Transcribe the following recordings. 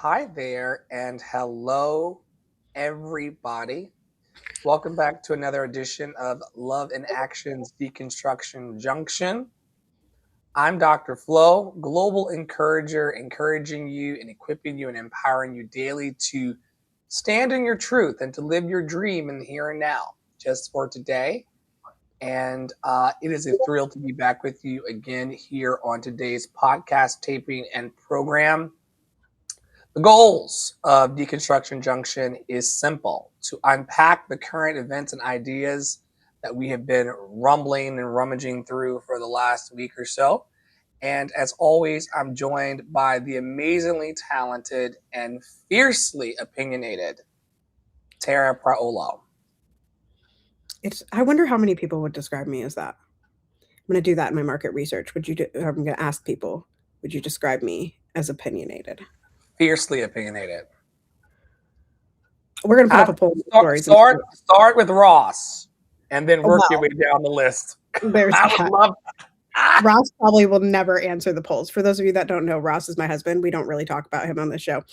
Hi there, and hello, everybody. Welcome back to another edition of Love in Action's Deconstruction Junction. I'm Dr. Flo, global encourager, encouraging you and equipping you and empowering you daily to stand in your truth and to live your dream in the here and now, just for today. And it is a thrill to be back with you again here on today's podcast taping and program. The goals of Deconstruction Junction is simple: to unpack the current events and ideas that we have been rumbling and rummaging through for the last week or so. And as always, I'm joined by the amazingly talented and fiercely opinionated Tara Priolo. I wonder how many people would describe me as that. I'm going to do that in my market research. I'm going to ask people, would you describe me as opinionated? Fiercely opinionated. We're going to put up a poll. Start with Ross and then work your way down the list. I would love Ross probably will never answer the polls. For those of you that don't know, Ross is my husband. We don't really talk about him on the show.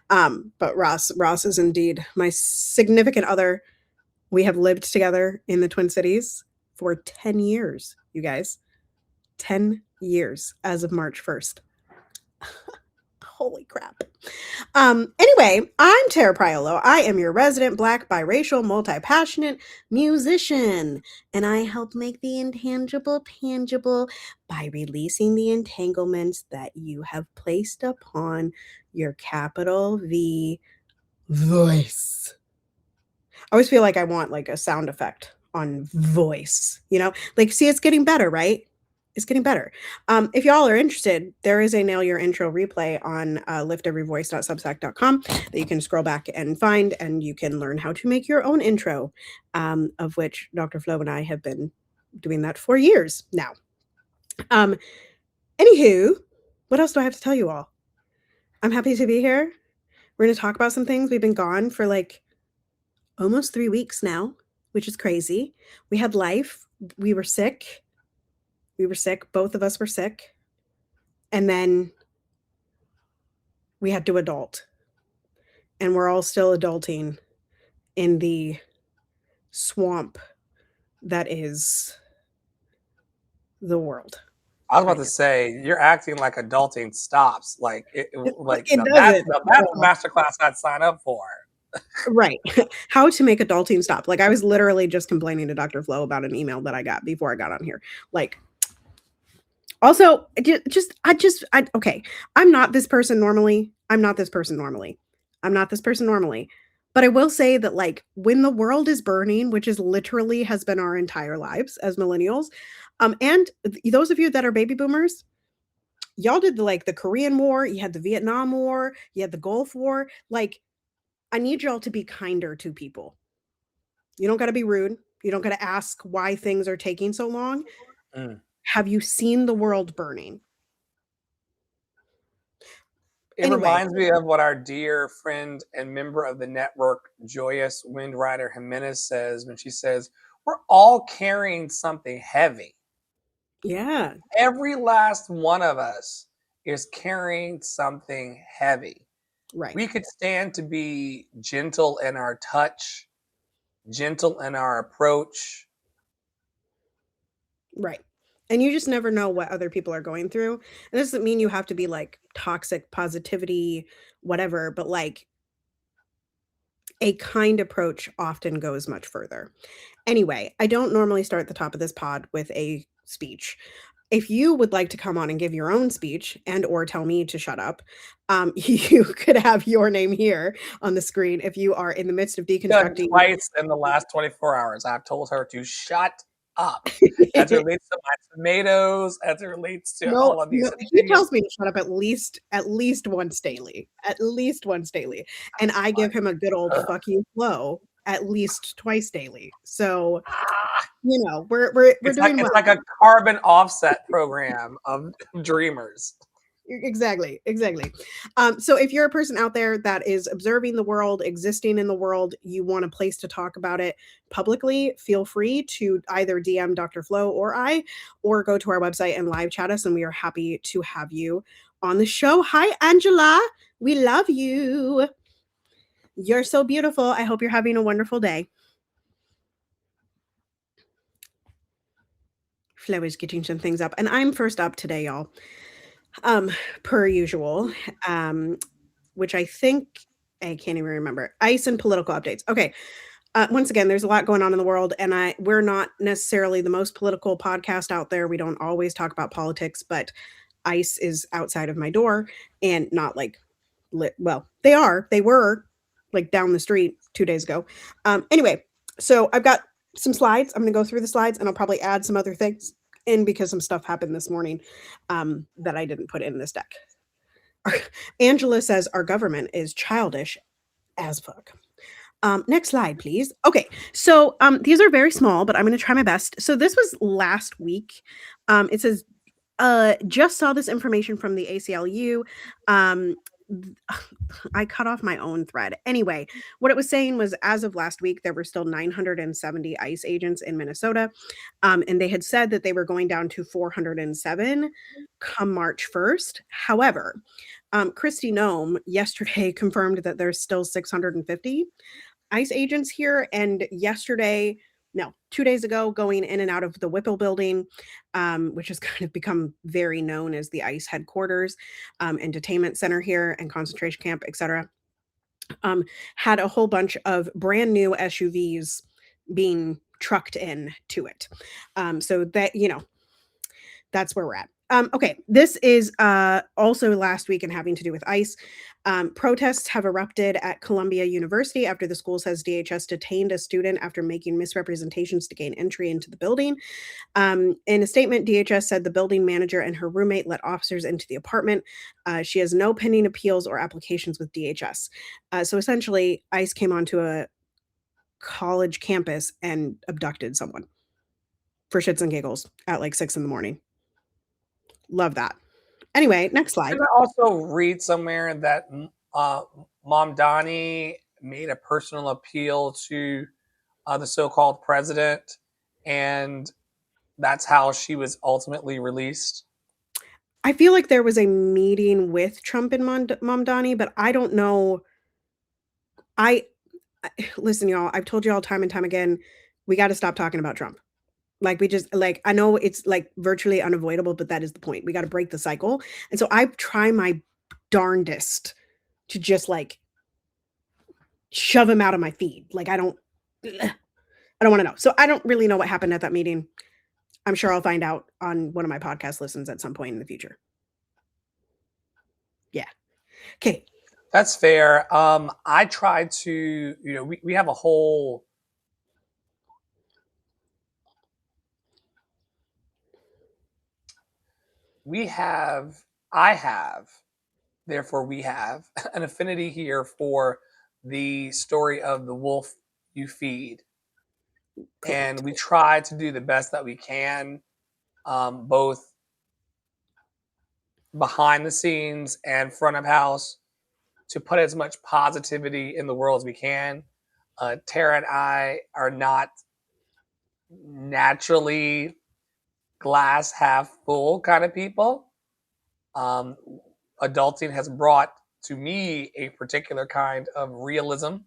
But Ross is indeed my significant other. We have lived together in the Twin Cities for 10 years, you guys. 10 years as of March 1st. Holy crap. Anyway, I'm Tara Priolo. I am your resident Black, biracial, multi-passionate musician, and I help make the intangible tangible by releasing the entanglements that you have placed upon your capital V voice. I always feel like I want like a sound effect on voice, like, see, it's getting better, right? It's getting better. If y'all are interested, there is a Nail Your Intro replay on lifteveryvoice.substack.com that you can scroll back and find, and you can learn how to make your own intro, of which Dr. Flo and I have been doing that for years now. Anywho, what else do I have to tell you all? I'm happy to be here. We're going to talk about some things. We've been gone for like almost 3 weeks now, which is crazy. We had life. We were sick. Both of us were sick. And then we had to adult. And we're all still adulting in the swamp that is the world. I was about to say, you're acting like adulting stops. That's the masterclass I'd sign up for. Right. How to make adulting stop. Like, I was literally just complaining to Dr. Flo about an email that I got before I got on here. Like, also, okay. I'm not this person normally. But I will say that, like, when the world is burning, which is literally has been our entire lives as millennials, and those of you that are baby boomers, y'all did the Korean War, you had the Vietnam War, you had the Gulf War. Like, I need y'all to be kinder to people. You don't got to be rude. You don't got to ask why things are taking so long. Have you seen the world burning? It reminds me of what our dear friend and member of the network, Joyous Windrider Jimenez, says when she says, we're all carrying something heavy. Yeah. Every last one of us is carrying something heavy. Right. We could stand to be gentle in our touch, gentle in our approach. Right. And you just never know what other people are going through. And this doesn't mean you have to be like toxic positivity, whatever, but like a kind approach often goes much further. Anyway, I don't normally start the top of this pod with a speech. If you would like to come on and give your own speech and or tell me to shut up, you could have your name here on the screen if you are in the midst of deconstructing. Twice in the last 24 hours, I've told her to shut up. As it relates to my tomatoes, as it relates to all of these. He tells me to shut up at least once daily. And I give him a good old fuck you Flo at least twice daily. So, we're doing it's like a carbon offset program of dreamers. Exactly. So if you're a person out there that is observing the world, existing in the world, you want a place to talk about it publicly, feel free to either DM Dr. Flo or I, or go to our website and live chat us, and we are happy to have you on the show. Hi, Angela. We love you. You're so beautiful. I hope you're having a wonderful day. Flo is getting some things up, and I'm first up today, y'all. Per usual, which I think I can't even remember. ICE and political updates. Okay. Once again, there's a lot going on in the world, and we're not necessarily the most political podcast out there. We don't always talk about politics, but ICE is outside of my door, and not like well, they were like down the street 2 days ago. Anyway, so I've got some slides. I'm going to go through the slides, and I'll probably add some other things in because some stuff happened this morning that I didn't put in this deck. Angela says our government is childish as fuck. Next slide, please. Okay, so these are very small, but I'm going to try my best. So this was last week. It says, just saw this information from the ACLU. I cut off my own thread. Anyway, what it was saying was as of last week, there were still 970 ICE agents in Minnesota. And they had said that they were going down to 407 come March 1st. However, Kristi Noem yesterday confirmed that there's still 650 ICE agents here. And 2 days ago, going in and out of the Whipple building, which has kind of become very known as the ICE headquarters and detainment center here and concentration camp, etc., had a whole bunch of brand new SUVs being trucked in to it. So that, that's where we're at. Okay, this is also last week and having to do with ICE. Protests have erupted at Columbia University after the school says DHS detained a student after making misrepresentations to gain entry into the building. In a statement, DHS said the building manager and her roommate let officers into the apartment. She has no pending appeals or applications with DHS. So essentially, ICE came onto a college campus and abducted someone for shits and giggles at like 6 a.m. Love that. Anyway, next slide. Did I also read somewhere that Mom Donnie made a personal appeal to the so-called president, and that's how she was ultimately released? I feel like there was a meeting with Trump and Mom Donnie, but I don't know. Listen, y'all, I've told you all time and time again, we got to stop talking about Trump. Like I know it's like virtually unavoidable, but that is the point. We got to break the cycle. And so I try my darndest to just like shove him out of my feed. Like I don't want to know. So I don't really know what happened at that meeting. I'm sure I'll find out on one of my podcast listens at some point in the future. Yeah. Okay. That's fair. I try to, we have a whole I have, therefore we have an affinity here for the story of the wolf you feed. Cool. And we try to do the best that we can, both behind the scenes and front of house, to put as much positivity in the world as we can. Tara and I are not naturally glass half full kind of people. Adulting has brought to me a particular kind of realism.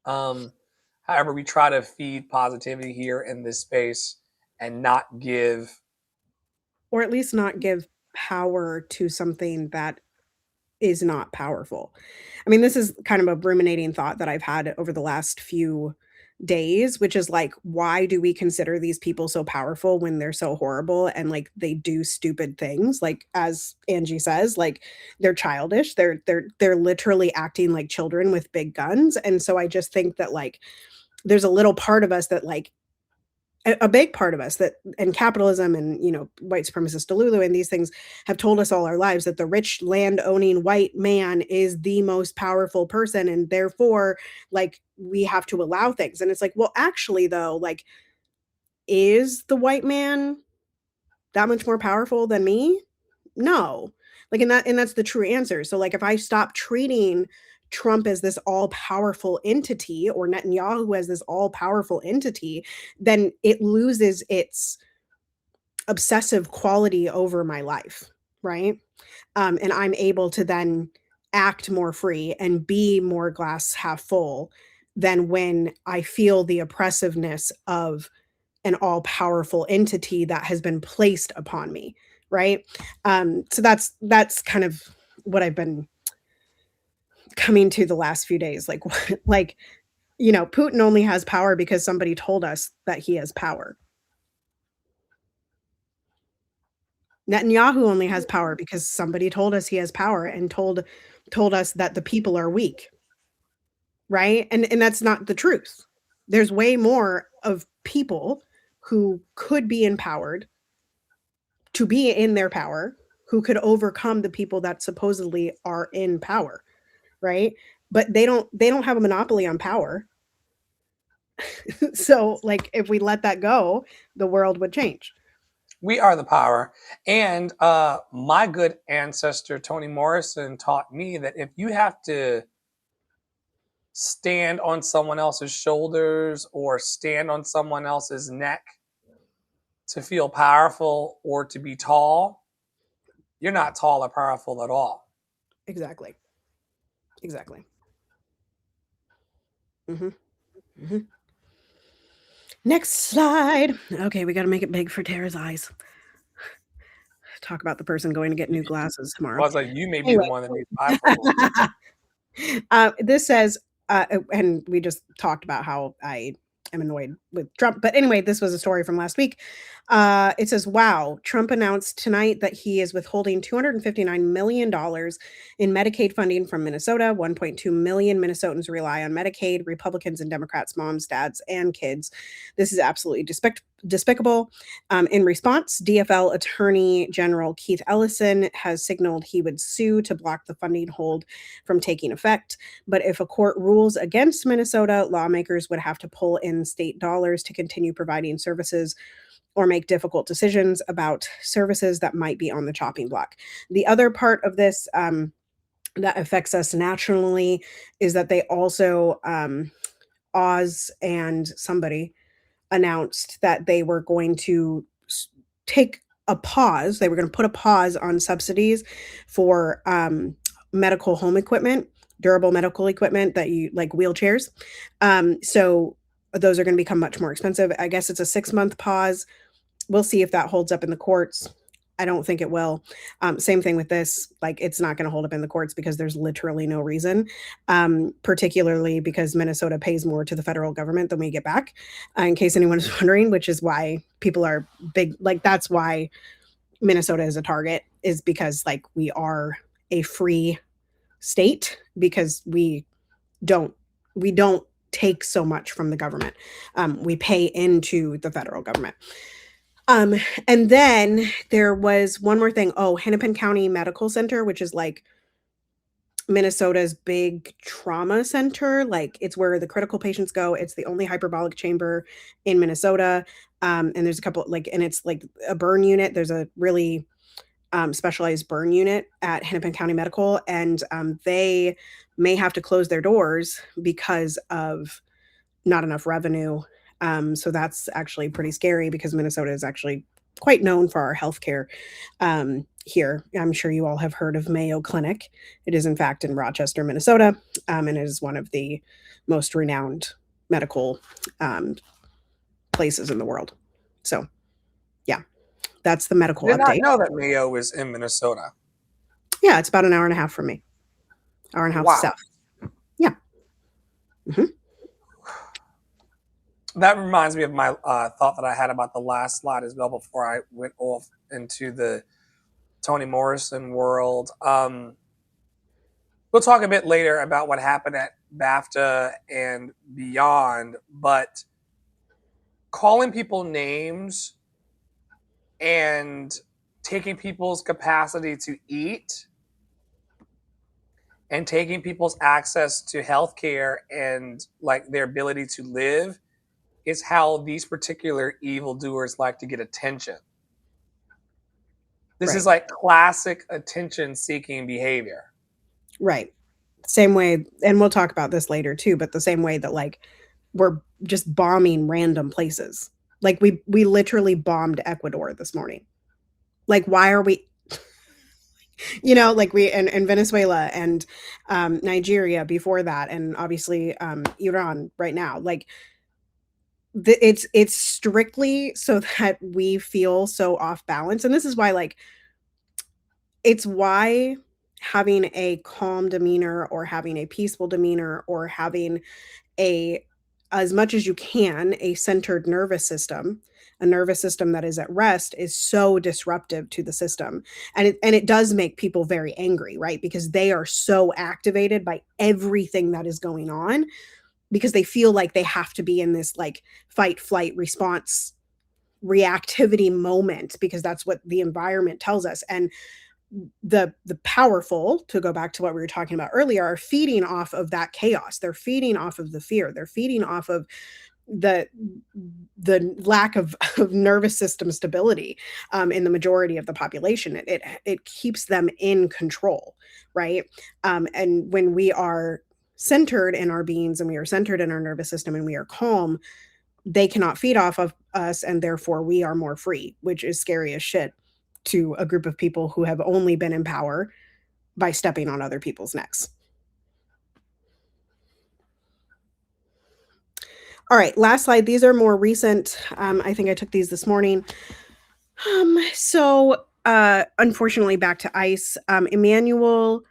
However, we try to feed positivity here in this space and not give, or at least not give power to something that is not powerful. I mean, this is kind of a ruminating thought that I've had over the last few days, which is like, why do we consider these people so powerful when they're so horrible and like they do stupid things? Like as Angie says, like they're childish. They're literally acting like children with big guns. And so I just think that like there's a little part of us that like a big part of us that, and capitalism and, white supremacist Delulu and these things have told us all our lives that the rich land owning white man is the most powerful person. And therefore, like, we have to allow things. And it's like, well, actually though, like, is the white man that much more powerful than me? No. Like, and that's the true answer. So like, if I stop treating Trump as this all-powerful entity or Netanyahu as this all-powerful entity, then it loses its obsessive quality over my life. right? And I'm able to then act more free and be more glass half full than when I feel the oppressiveness of an all powerful entity that has been placed upon me, right? So that's kind of what I've been coming to the last few days. Like, like Putin only has power because somebody told us that he has power. Netanyahu only has power because somebody told us he has power and told us that the people are weak, right? And that's not the truth. There's way more of people who could be empowered to be in their power, who could overcome the people that supposedly are in power, right? But they don't have a monopoly on power. So like if we let that go, the world would change. We are the power. And my good ancestor, Toni Morrison, taught me that if you have to stand on someone else's shoulders or stand on someone else's neck to feel powerful or to be tall, you're not tall or powerful at all. Exactly. Exactly. Mm-hmm. Mm-hmm. Next slide. Okay, we got to make it big for Tara's eyes. Talk about the person going to get new glasses I tomorrow. was like, you may be the Anyway. one that needs bifocals. This says, and we just talked about how I am annoyed with Trump. But anyway, this was a story from last week. It says, wow, Trump announced tonight that he is withholding $259 million in Medicaid funding from Minnesota. 1.2 million Minnesotans rely on Medicaid, Republicans and Democrats, moms, dads, and kids. This is absolutely despicable. In response, DFL Attorney General Keith Ellison has signaled he would sue to block the funding hold from taking effect. But if a court rules against Minnesota, lawmakers would have to pull in state dollars to continue providing services or make difficult decisions about services that might be on the chopping block. The other part of this that affects us nationally is that they also, Oz and somebody announced that they were going to take a pause. They were going to put a pause on subsidies for medical home equipment, durable medical equipment that you like wheelchairs. So those are going to become much more expensive. I guess it's a 6-month pause. We'll see if that holds up in the courts. I don't think it will. Same thing with this. Like, it's not going to hold up in the courts because there's literally no reason, particularly because Minnesota pays more to the federal government than we get back, in case anyone is wondering, which is why people are big. Like, that's why Minnesota is a target, is because, like, we are a free state because don't we don't take so much from the government. We pay into the federal government. And then there was one more thing. Oh, Hennepin County Medical Center, which is like Minnesota's big trauma center. Like, it's where the critical patients go. It's the only hyperbolic chamber in Minnesota. And there's a couple like, and it's like a burn unit. There's a really specialized burn unit at Hennepin County Medical, and they may have to close their doors because of not enough revenue. So that's actually pretty scary because Minnesota is actually quite known for our healthcare here. I'm sure you all have heard of Mayo Clinic. It is, in fact, in Rochester, Minnesota, and it is one of the most renowned medical places in the world. So, yeah, that's the medical Did not update. know that Mayo was in Minnesota. Yeah, it's about an hour and a half from me. Hour and a half Wow. south. Yeah. Mm-hmm. That reminds me of my thought that I had about the last slide as well before I went off into the Toni Morrison world. We'll talk a bit later about what happened at BAFTA and beyond, but calling people names and taking people's capacity to eat and taking people's access to healthcare and like their ability to live is how these particular evildoers like to get attention. This is like classic attention seeking behavior. Right. Same way, and we'll talk about this later too, but the same way that like we're just bombing random places. Like we literally bombed Ecuador this morning. Like, why are we like we in Venezuela and Nigeria before that, and obviously Iran right now. Like it's strictly so that we feel so off balance, and this is why like it's why having a calm demeanor or having a peaceful demeanor or having a as much as you can a centered nervous system, a nervous system that is at rest, is so disruptive to the system. And it does make people very angry, right? Because they are so activated by everything that is going on, because they feel like they have to be in this like fight flight response reactivity moment, because that's what the environment tells us. And the powerful, to go back to what we were talking about earlier, are feeding off of that chaos. They're feeding off of the fear. They're feeding off of the the lack of nervous system stability in the majority of the population. It keeps them in control, right? And when we are centered in our beings and we are centered in our nervous system and we are calm, they cannot feed off of us, and therefore we are more free, which is scary as shit to a group of people who have only been in power by stepping on other people's necks. All right, last slide. These are more recent. I think I took these this morning. So unfortunately, back to ICE. Emmanuel,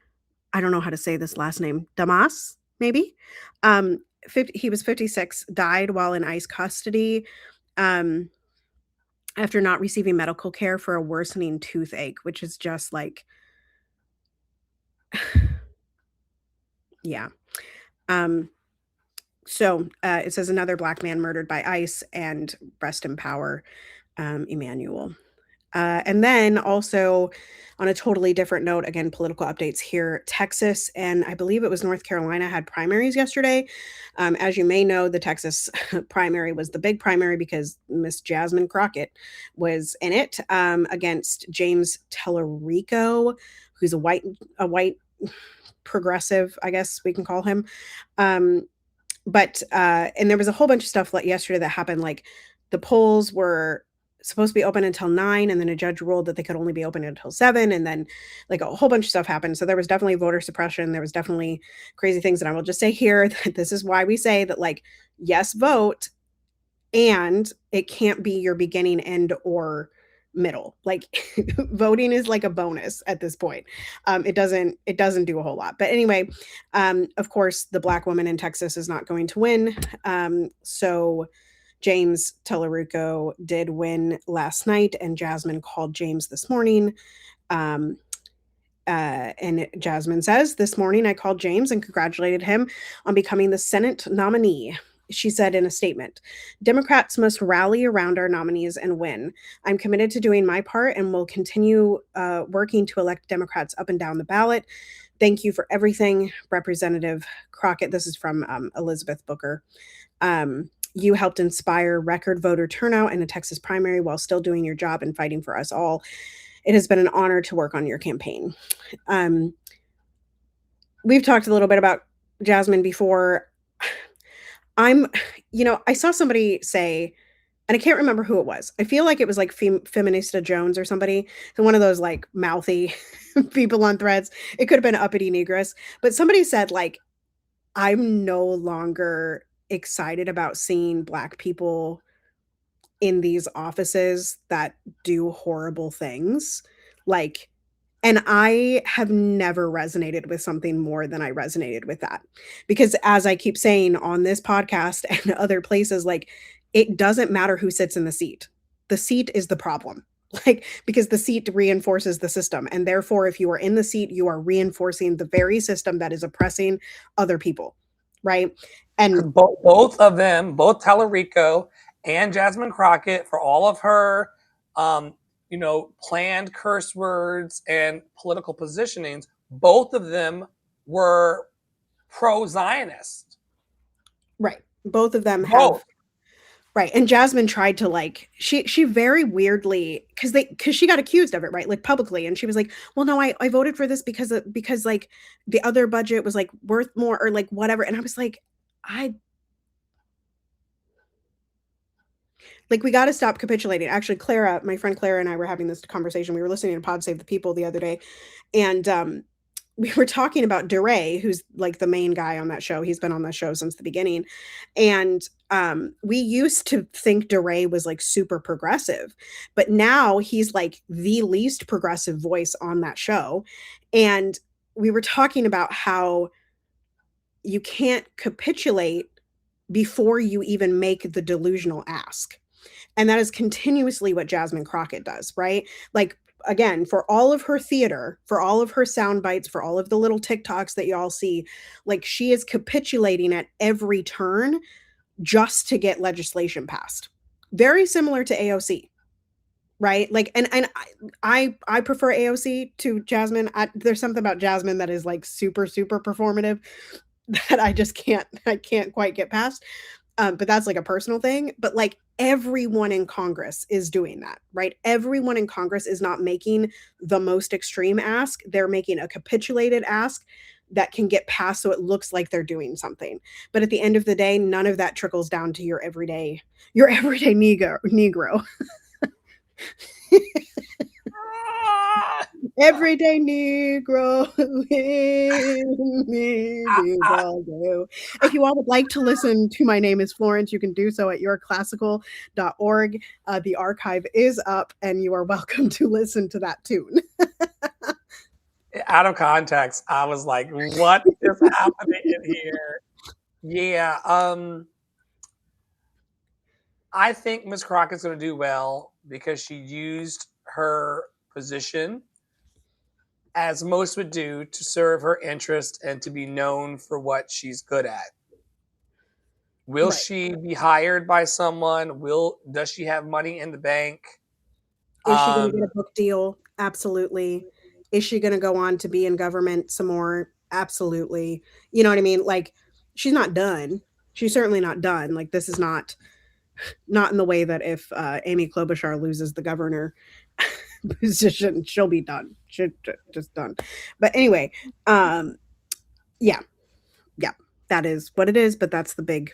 I don't know how to say this last name. Damas, maybe. 50, he was 56, died while in ICE custody. After not receiving medical care for a worsening toothache, which is just like, yeah. So it says another Black man murdered by ICE, and rest in power, Emmanuel. And then also, on a totally different note, again, political updates here. Texas and I believe it was North Carolina had primaries yesterday. As you may know, the Texas primary was the big primary because Miss Jasmine Crockett was in it, against James Tellerico, who's a white progressive, I guess we can call him. But and there was a whole bunch of stuff like yesterday that happened. Like the polls were supposed to be open until 9, and then a judge ruled that they could only be open until 7, and then like a whole bunch of stuff happened. So there was definitely voter suppression. There was definitely crazy things. And I will just say here that this is why we say that, like, yes, vote, and it can't be your beginning, end, or middle. Like voting is like a bonus at this point. It doesn't do a whole lot. But anyway, of course, the Black woman in Texas is not going to win. So James Tellerico did win last night, and Jasmine called James this morning. And Jasmine says, "This morning I called James and congratulated him on becoming the Senate nominee." She said in a statement, "Democrats must rally around our nominees and win. I'm committed to doing my part and will continue working to elect Democrats up and down the ballot. Thank you for everything, Representative Crockett." This is from Elizabeth Booker. "You helped inspire record voter turnout in the Texas primary while still doing your job and fighting for us all. It has been an honor to work on your campaign." We've talked a little bit about Jasmine before. I saw somebody say, and I can't remember who it was. I feel like it was like Feminista Jones or somebody. So one of those like mouthy people on threads. It could have been Uppity Negress, but somebody said like, "I'm no longer excited about seeing Black people in these offices that do horrible things." Like, and I have never resonated with something more than I resonated with that. Because as I keep saying on this podcast and other places, like, it doesn't matter who sits in the seat. The seat is the problem. Like, because the seat reinforces the system. And therefore, if you are in the seat, you are reinforcing the very system that is oppressing other people. Right. And Both of them, both Tellerico and Jasmine Crockett, for all of her, planned curse words and political positionings, both of them were pro-Zionist. right. Both of them Both. have. Right, and Jasmine tried to, like, she very weirdly, because she got accused of it, right, like, publicly, and she was like, "Well, no, I voted for this because, like, the other budget was, like, worth more," or, like, whatever, and I was like, Like, we got to stop capitulating. Actually, Clara, my friend Clara and I were having this conversation. We were listening to Pod Save the People the other day, and we were talking about DeRay, who's like the main guy on that show. He's been on the show since the beginning. And we used to think DeRay was like super progressive, but now he's like the least progressive voice on that show. And we were talking about how you can't capitulate before you even make the delusional ask. And that is continuously what Jasmine Crockett does, right? Like, again, for all of her theater, for all of her sound bites, for all of the little TikToks that y'all see, like, she is capitulating at every turn just to get legislation passed. Very similar to AOC, right? Like, and I prefer AOC to Jasmine. There's something about Jasmine that is like super performative that I can't quite get past. But that's like a personal thing. But like, everyone in Congress is doing that, right? Everyone in Congress is not making the most extreme ask. They're making a capitulated ask that can get passed so it looks like they're doing something. But at the end of the day, none of that trickles down to your everyday Negro. Everyday Negro. If you all would like to listen to My Name is Florence, you can do so at yourclassical.org. The archive is up, and you are welcome to listen to that tune. Out of context, I was like, what is happening in here? Yeah. I think Miss Crockett's going to do well because she used her position, as most would do, to serve her interest and to be known for what she's good at. Will Right. she be hired by someone? Does she have money in the bank? Is she going to get a book deal? Absolutely. Is she going to go on to be in government some more? Absolutely. You know what I mean? Like, she's not done. She's certainly not done. Like, this is not in the way that if Amy Klobuchar loses the governor position, she'll be done. She'll just done. But anyway, yeah, that is what it is. But that's the big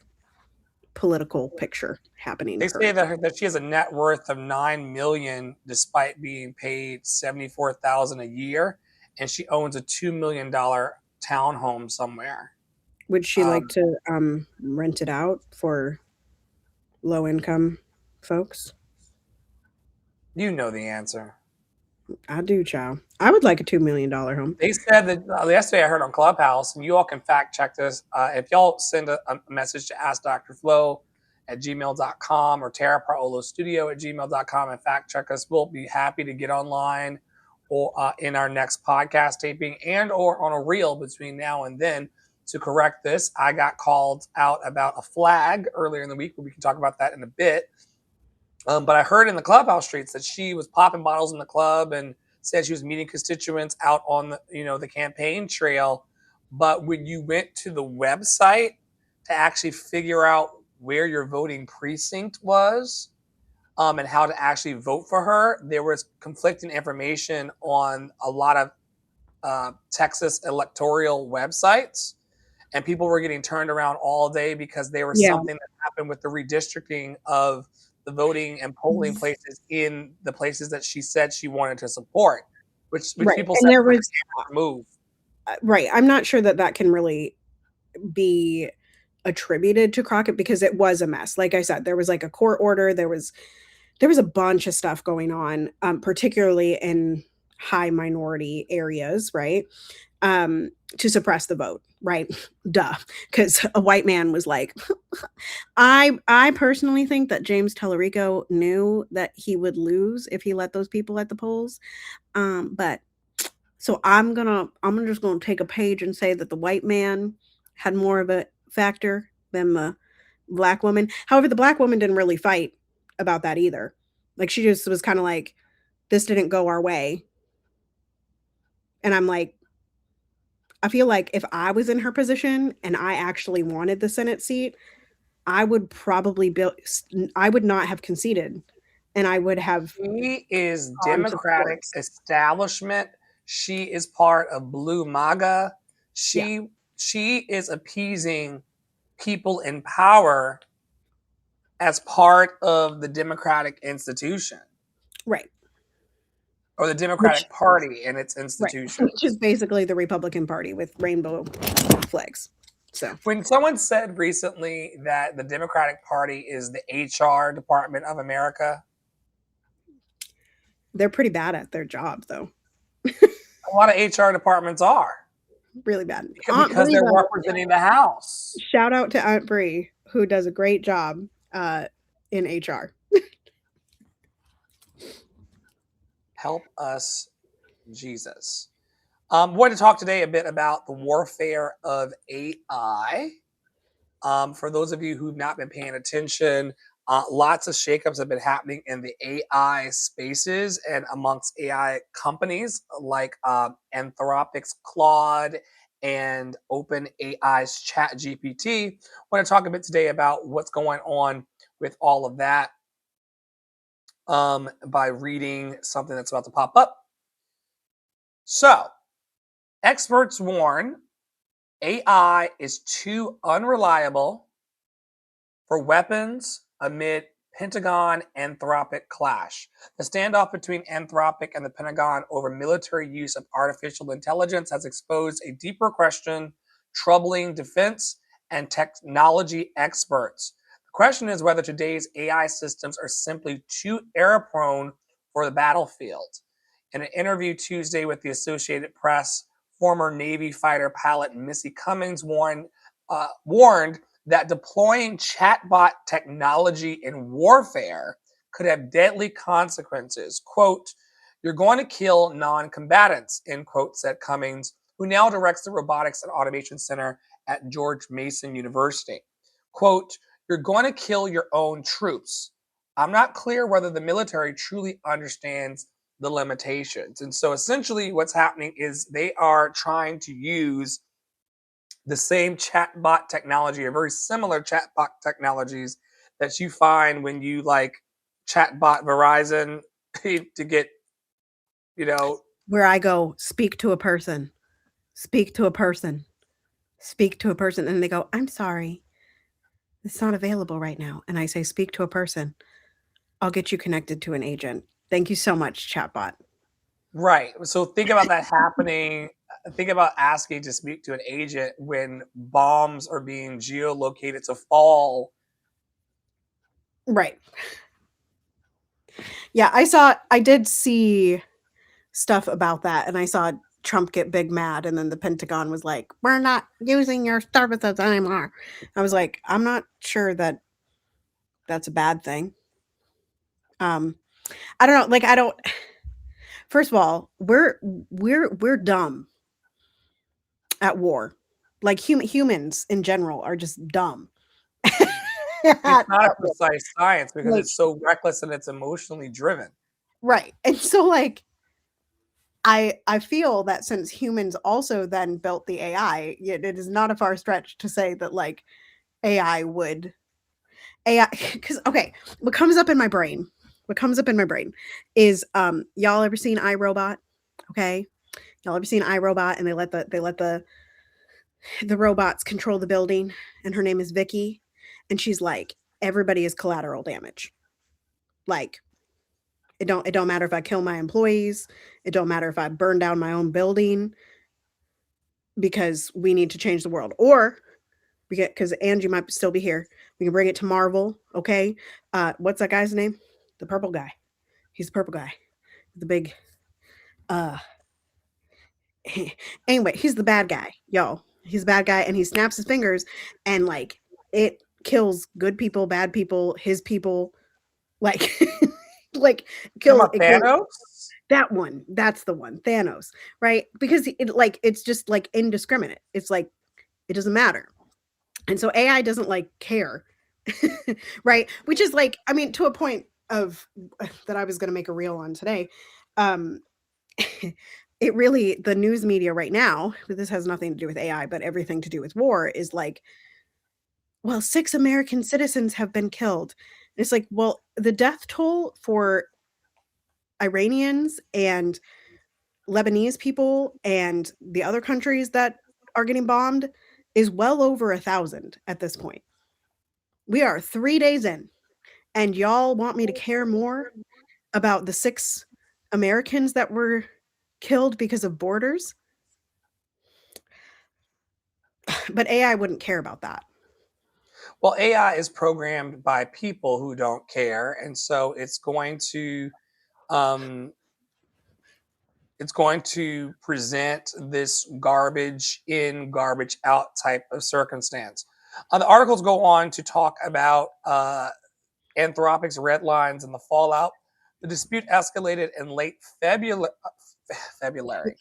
political picture happening. They say that she has a net worth of $9 million, despite being paid $74,000 a year, and she owns a $2 million townhome somewhere. Would she like to rent it out for low income folks? You know the answer. I do, child. I would like a $2 million home. They said that yesterday I heard on Clubhouse, and you all can fact check this. If y'all send a message to AskDrFlo@gmail.com or TaraPrioloStudio@gmail.com and fact check us, we'll be happy to get online or in our next podcast taping and or on a reel between now and then to correct this. I got called out about a flag earlier in the week, but we can talk about that in a bit. But I heard in the Clubhouse streets that she was popping bottles in the club and said she was meeting constituents out on the campaign trail. But when you went to the website to actually figure out where your voting precinct was and how to actually vote for her, there was conflicting information on a lot of Texas electoral websites. And people were getting turned around all day because there was something that happened with the redistricting of the voting and polling places in the places that she said she wanted to support, which right. people and said there was move. Right. I'm not sure that can really be attributed to Crockett because it was a mess. Like I said, there was like a court order. There was a bunch of stuff going on, particularly in high minority areas, right? To suppress the vote, right? Duh. Because a white man was like, I personally think that James Tellerico knew that he would lose if he let those people at the polls. But so I'm just gonna take a page and say that the white man had more of a factor than the black woman. However, the black woman didn't really fight about that either. Like, she just was kind of like, this didn't go our way. And I'm like, I feel like if I was in her position and I actually wanted the Senate seat, I would probably I would not have conceded, and I would have. She is Democratic establishment. She is part of Blue MAGA. She is appeasing people in power as part of the democratic institution Right. or the Which Democratic Party and its right, which is institutions. basically the Republican Party with rainbow flags. So When someone said recently that the Democratic Party is the HR department of America, they're pretty bad at their job, though. a lot of HR departments are Really bad. Aunt because Brie, they're though, representing the House. shout out to Aunt Brie, who does a great job in HR. Help us, Jesus. We're going to talk today a bit about the warfare of AI. For those of you who've not been paying attention, lots of shakeups have been happening in the AI spaces and amongst AI companies like Anthropic's Claude and OpenAI's ChatGPT. I want to talk a bit today about what's going on with all of that by reading something that's about to pop up. So, experts warn AI is too unreliable for weapons amid Pentagon Anthropic clash. The standoff between Anthropic and the Pentagon over military use of artificial intelligence has exposed a deeper question troubling defense and technology experts. The question is whether today's AI systems are simply too error prone for the battlefield. In an interview Tuesday with the Associated Press, former Navy fighter pilot Missy Cummings warned that deploying chatbot technology in warfare could have deadly consequences. Quote, "You're going to kill non-combatants," end quote, said Cummings, who now directs the Robotics and Automation Center at George Mason University. Quote, "You're going to kill your own troops. I'm not clear whether the military truly understands the limitations." And so essentially what's happening is they are trying to use the same chatbot technology or very similar chatbot technologies that you find when you like chatbot Verizon to get, you know, Where I go, speak to a person, speak to a person, speak to a person. And they go, I'm sorry, it's not available right now. And I say, speak to a person. I'll get you connected to an agent. Thank you so much, chatbot. right. So think about that happening. Think about asking to speak to an agent when bombs are being geolocated to fall. Right. Yeah, I did see stuff about that, and I saw Trump get big mad, and then the Pentagon was like, "We're not using your services anymore." I was like, "I'm not sure that that's a bad thing." Um, I don't know, like, I don't first of all, we're dumb at war. Like, humans in general are just dumb It's at not a war. precise science because Like it's so reckless and it's emotionally driven. right, and so, like, I feel that since humans also then built the AI, it is not a far stretch to say that, like, AI would AI because okay, what comes up in my brain is, y'all ever seen iRobot? Okay? Y'all ever seen iRobot and they let the robots control the building, and her name is Vicky, and she's like, "Everybody is collateral damage." Like, it don't matter if I kill my employees, it don't matter if I burn down my own building because we need to change the world. Or we get because Angie might still be here. We can bring it to Marvel, okay? What's that guy's name? The purple guy. He's the purple guy. The big uh anyway, he's the bad guy, y'all. He's the bad guy and he snaps his fingers and like it kills good people, bad people, his people, like like You talking kills about it kills Thanos? that one. That's the one, Thanos, right? Because it's just like indiscriminate. It's like it doesn't matter. And so AI doesn't like care. Right? Which is like, I mean, to a point of that I was going to make a reel on today. Um, it really, the news media right now, this has nothing to do with AI, but everything to do with war is like, well, 6 American citizens have been killed. It's like, well, the death toll for Iranians and Lebanese people and the other countries that are getting bombed is well over 1,000 at this point. We are 3 days in. And y'all want me to care more about the 6 Americans that were killed because of borders? But AI wouldn't care about that. Well, AI is programmed by people who don't care, and so um, it's going to present this garbage in, garbage out type of circumstance. The articles go on to talk about Anthropic's red lines and the fallout. The dispute escalated in late February. February.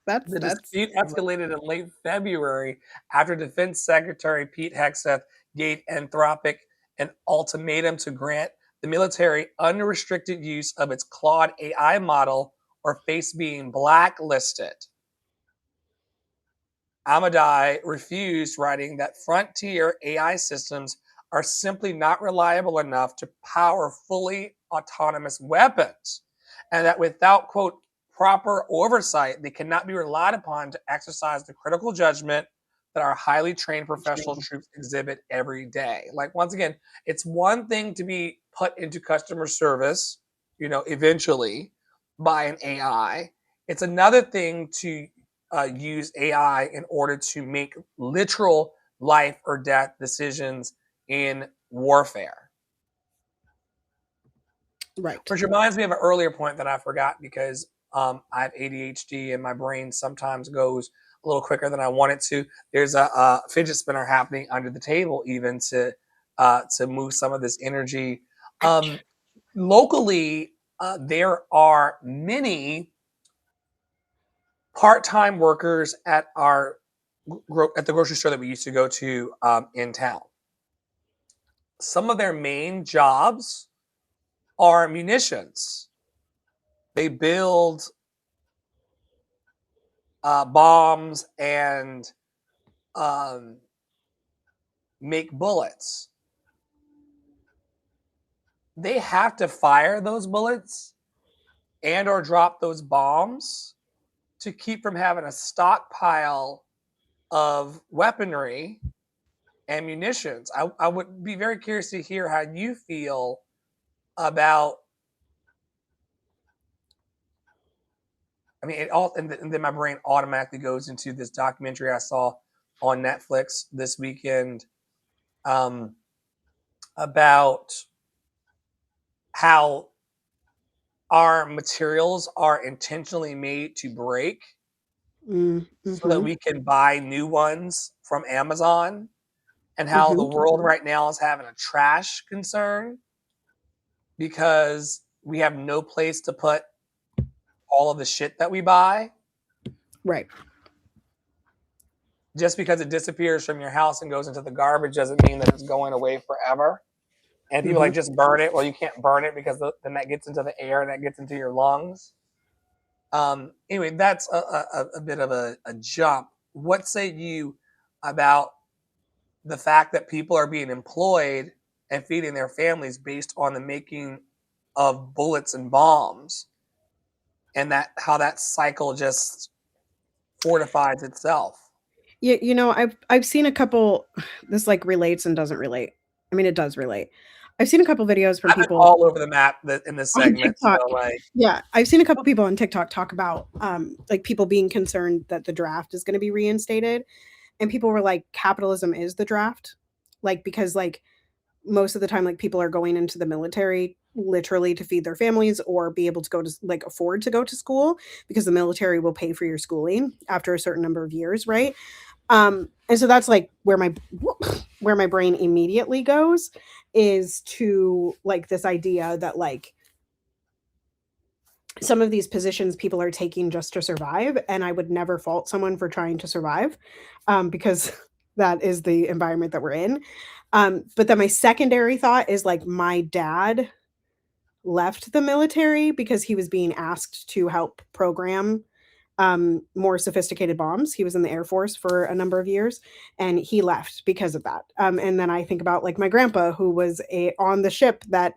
The That's dispute escalated in late February after Defense Secretary Pete Hegseth gave Anthropic an ultimatum to grant the military unrestricted use of its Claude AI model or face being blacklisted. Amadei refused, writing that frontier AI systems are simply not reliable enough to power fully autonomous weapons, and that without, quote, proper oversight, they cannot be relied upon to exercise the critical judgment that our highly trained professional troops exhibit every day. Like, once again, it's one thing to be put into customer service, eventually by an AI. It's another thing to use AI in order to make literal life or death decisions in warfare. right. Which reminds me of an earlier point that I forgot because I have ADHD and my brain sometimes goes a little quicker than I want it to. There's a fidget spinner happening under the table, even to move some of this energy. Locally, there are many part-time workers at the grocery store that we used to go to in town. Some of their main jobs are munitions. They build bombs and um, make bullets. They have to fire those bullets and or drop those bombs to keep from having a stockpile of weaponry and munitions. I would be very curious to hear how you feel about. I mean, and then my brain automatically goes into this documentary I saw on Netflix this weekend um, about how our materials are intentionally made to break so that Mm-hmm. we can buy new ones from Amazon, and how the Mm-hmm. world right now is having a trash concern because we have no place to put all of the shit that we buy. Right. Just because it disappears from your house and goes into the garbage doesn't mean that it's going away forever. And people Mm-hmm. like, just burn it. Well, you can't burn it because then that gets into the air and that gets into your lungs. Anyway, that's a bit of a jump. What say you about the fact that people are being employed and feeding their families based on the making of bullets and bombs, and that how that cycle just fortifies itself? I've seen a couple. This like relates and doesn't relate. I mean, it does relate. I've seen a couple videos from I've been people all over the map in this on segment, so TikTok. like, Yeah, I've seen a couple people on TikTok talk about like people being concerned that the draft is going to be reinstated, and people were like, capitalism is the draft, like because like most of the time like people are going into the military literally to feed their families or be able to go to like afford to go to school because the military will pay for your schooling after a certain number of years, right? And so that's like where my brain immediately goes is to like this idea that like some of these positions people are taking just to survive, and I would never fault someone for trying to survive, because that is the environment that we're in. But then my secondary thought is like my dad left the military because he was being asked to help program more sophisticated bombs. He was in the Air Force for a number of years, and he left because of that. And then I think about like my grandpa, who was on the ship that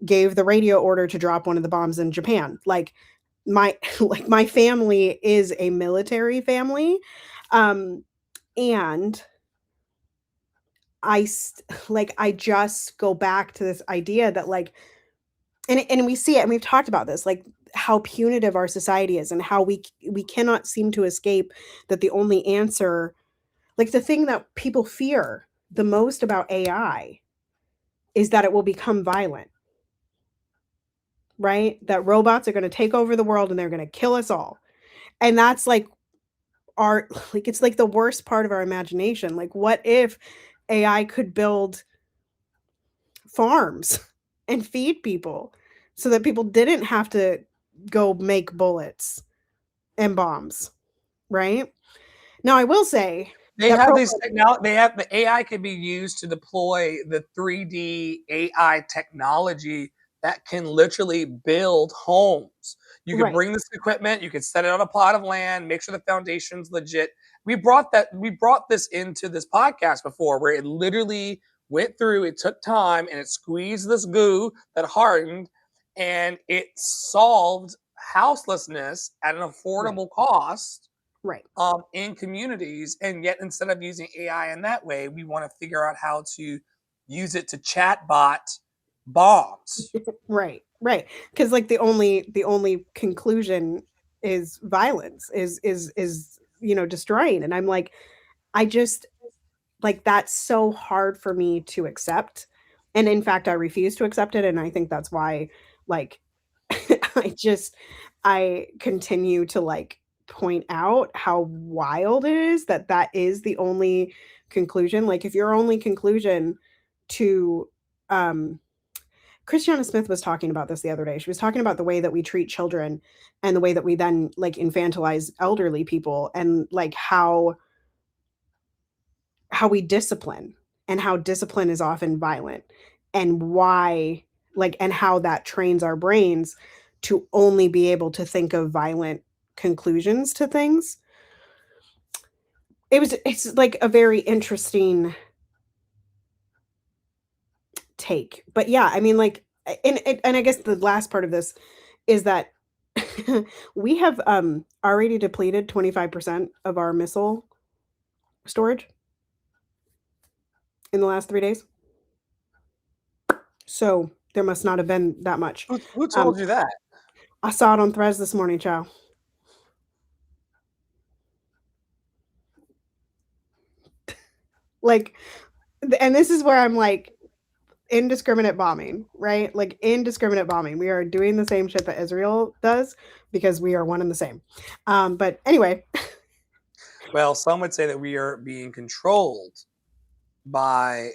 gave the radio order to drop one of the bombs in Japan. Like my like my family is a military family, and I just go back to this idea that like, and we see it, and we've talked about this, like how punitive our society is, and how we cannot seem to escape that the only answer, like the thing that people fear the most about AI is that it will become violent, right? That robots are going to take over the world and they're going to kill us all. And that's like our, like, it's like the worst part of our imagination. Like, what if AI could build farms and feed people so that people didn't have to go make bullets and bombs, right? Now, I will say They that have these program, technology. They have the AI can be used to deploy the 3D AI technology that can literally build homes. You could right, bring this equipment, you could set it on a plot of land, make sure the foundation's legit. We brought this into this podcast before where it literally went through, it took time and it squeezed this goo that hardened and it solved houselessness at an right, affordable cost right, in communities. And yet, instead of using AI in that way, we want to figure out how to use it to chatbot bombs. right, right. Because like the only conclusion is violence, is destroying. And I'm like, I just like that's so hard for me to accept. And in fact, I refuse to accept it. And I think that's why, like, I continue to like point out how wild it is that that is the only conclusion. Like, if your only conclusion to, um, Christiana Smith was talking about this the other day. She was talking about the way that we treat children and the way that we then like infantilize elderly people, and like how we discipline, and how discipline is often violent, and why, like, and how that trains our brains to only be able to think of violent conclusions to things. It's like a very interesting take. But yeah, I mean, like, and I guess the last part of this is that we have already depleted 25% of our missile storage in the last 3 days. So there must not have been that much. Who Um, told you that? I saw it on Threads this morning, child. Like, and this is where I'm like, indiscriminate bombing, right? Like, indiscriminate bombing. We are doing the same shit that Israel does because we are one and the same. But anyway, Well, some would say that we are being controlled by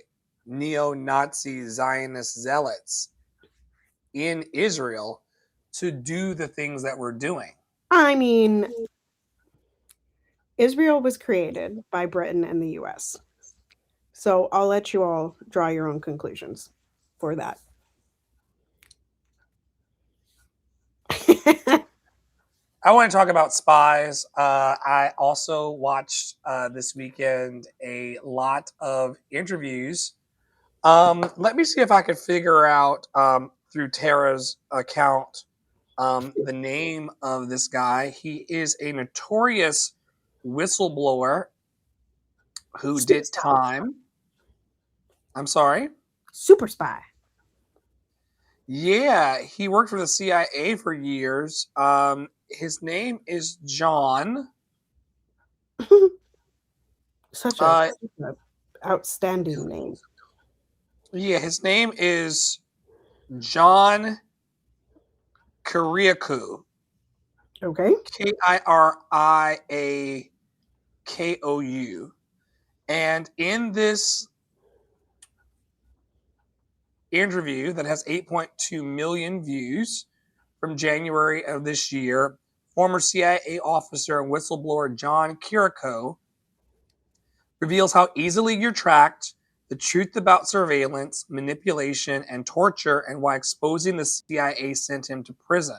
neo-Nazi Zionist zealots in Israel to do the things that we're doing. I mean, Israel was created by Britain and the US. So I'll let you all draw your own conclusions for that. I want to talk about spies. I also watched this weekend a lot of interviews. Let me see if I could figure out through Tara's account the name of this guy. He is a notorious whistleblower who Super did spy. time. I'm sorry. Super spy. Yeah, he worked for the CIA for years. His name is John. Such Uh, a outstanding name. yeah, his name is John Kiriakou. Okay. Kiriakou. And in this interview that has 8.2 million views from January of this year, former CIA officer and whistleblower John Kiriakou reveals how easily you're tracked, the truth about surveillance, manipulation, and torture, and why exposing the CIA sent him to prison.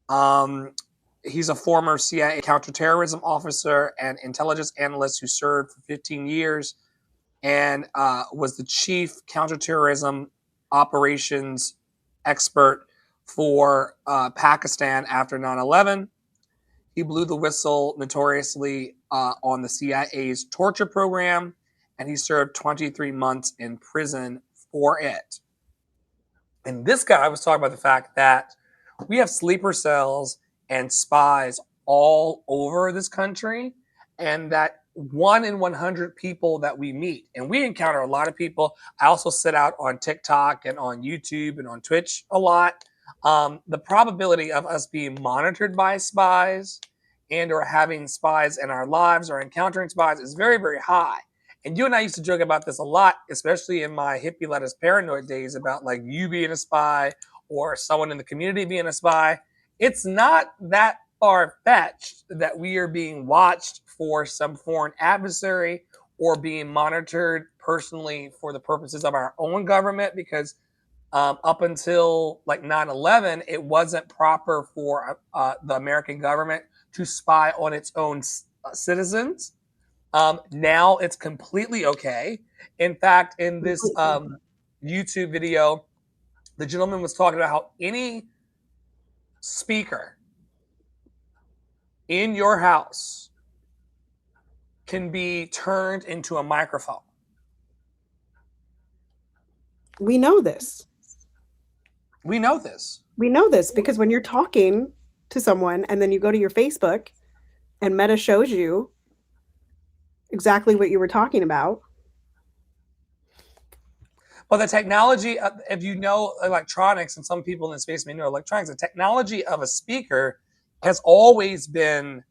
Um, he's a former CIA counterterrorism officer and intelligence analyst who served for 15 years and was the chief counterterrorism operations expert for Pakistan after 9/11. He blew the whistle notoriously on the CIA's torture program and he served 23 months in prison for it. And this guy was talking about the fact that we have sleeper cells and spies all over this country, and that 1 in 100 people that we meet, and we encounter a lot of people. I also sit out on TikTok and on YouTube and on Twitch a lot. The probability of us being monitored by spies and or having spies in our lives or encountering spies is very, very high. And you and I used to joke about this a lot, especially in my hippie lettuce paranoid days, about like you being a spy or someone in the community being a spy. It's not that far fetched that we are being watched for some foreign adversary or being monitored personally for the purposes of our own government, because up until like 9/11, it wasn't proper for the American government to spy on its own citizens. Now it's completely okay. In fact, in this YouTube video, the gentleman was talking about how any speaker in your house can be turned into a microphone. We know this. We know this. We know this because when you're talking to someone and then you go to your Facebook and Meta shows you exactly what you were talking about. Well, the technology, if you know electronics, and some people in the space may know electronics, the technology of a speaker has always been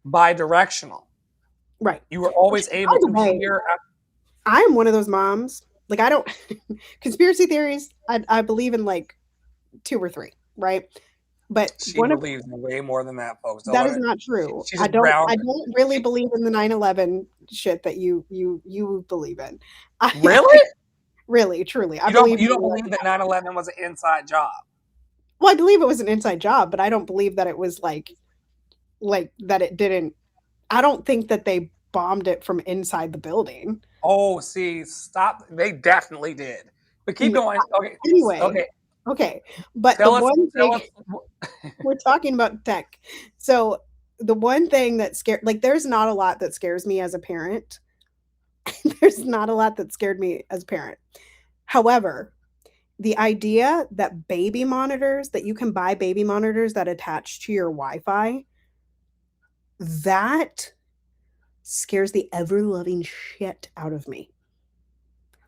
bidirectional. Right. You were always able to hear. I am one of those moms. Like, I don't conspiracy theories. I believe in like 2 or 3, right? But she believes in way more than that, folks. That is not true. I don't really believe in the 9/11 shit that you believe in. Really? Really, truly. You don't believe that 9/11 was an inside job? Well, I believe it was an inside job, but I don't believe that it was like that it didn't. I don't think that they bombed it from inside the building. Oh, see, stop. They definitely did. But keep going. Okay. Anyway. Okay. But the one thing we're talking about tech. So the one thing that there's not a lot that scares me as a parent. There's not a lot that scared me as a parent. However, the idea that that you can buy baby monitors that attach to your Wi-Fi, that scares the ever-loving shit out of me.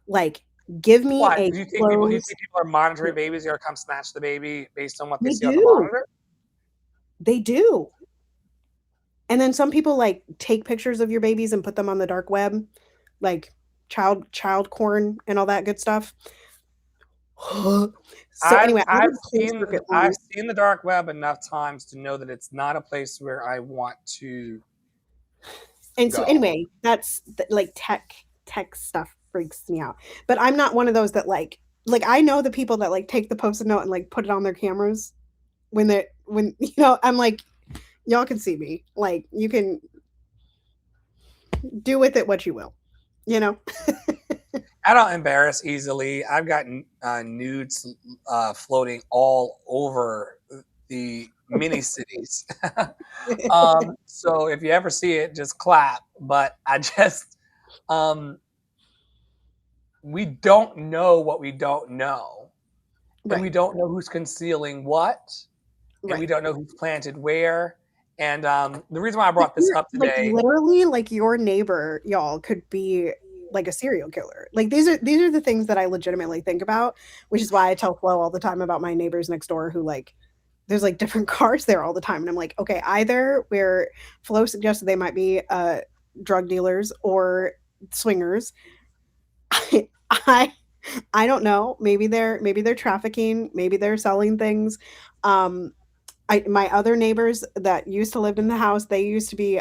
Like, give me do you think people are monitoring babies? They're gonna come snatch the baby based on what they see on the monitor? They do. And then some people like take pictures of your babies and put them on the dark web, like child corn and all that good stuff. So anyway, I've seen the dark web enough times to know that it's not a place where I want to. And so anyway, that's like tech stuff freaks me out. But I'm not one of those that like I know the people that like take the Post-it note and like put it on their cameras when I'm like, y'all can see me. Like, you can do with it what you will, I don't embarrass easily. I've gotten nudes floating all over the mini cities. So if you ever see it, just clap. But I just, we don't know what we don't know. Right. And we don't know who's concealing what. Right. And we don't know who's planted where. And the reason why I brought this up today, like literally, like your neighbor, y'all, could be like a serial killer. Like these are the things that I legitimately think about, which is why I tell Flo all the time about my neighbors next door who like there's like different cars there all the time, and I'm like, okay, either where Flo suggested they might be drug dealers or swingers. I don't know. Maybe they're trafficking. Maybe they're selling things. My other neighbors that used to live in the house, they used to be,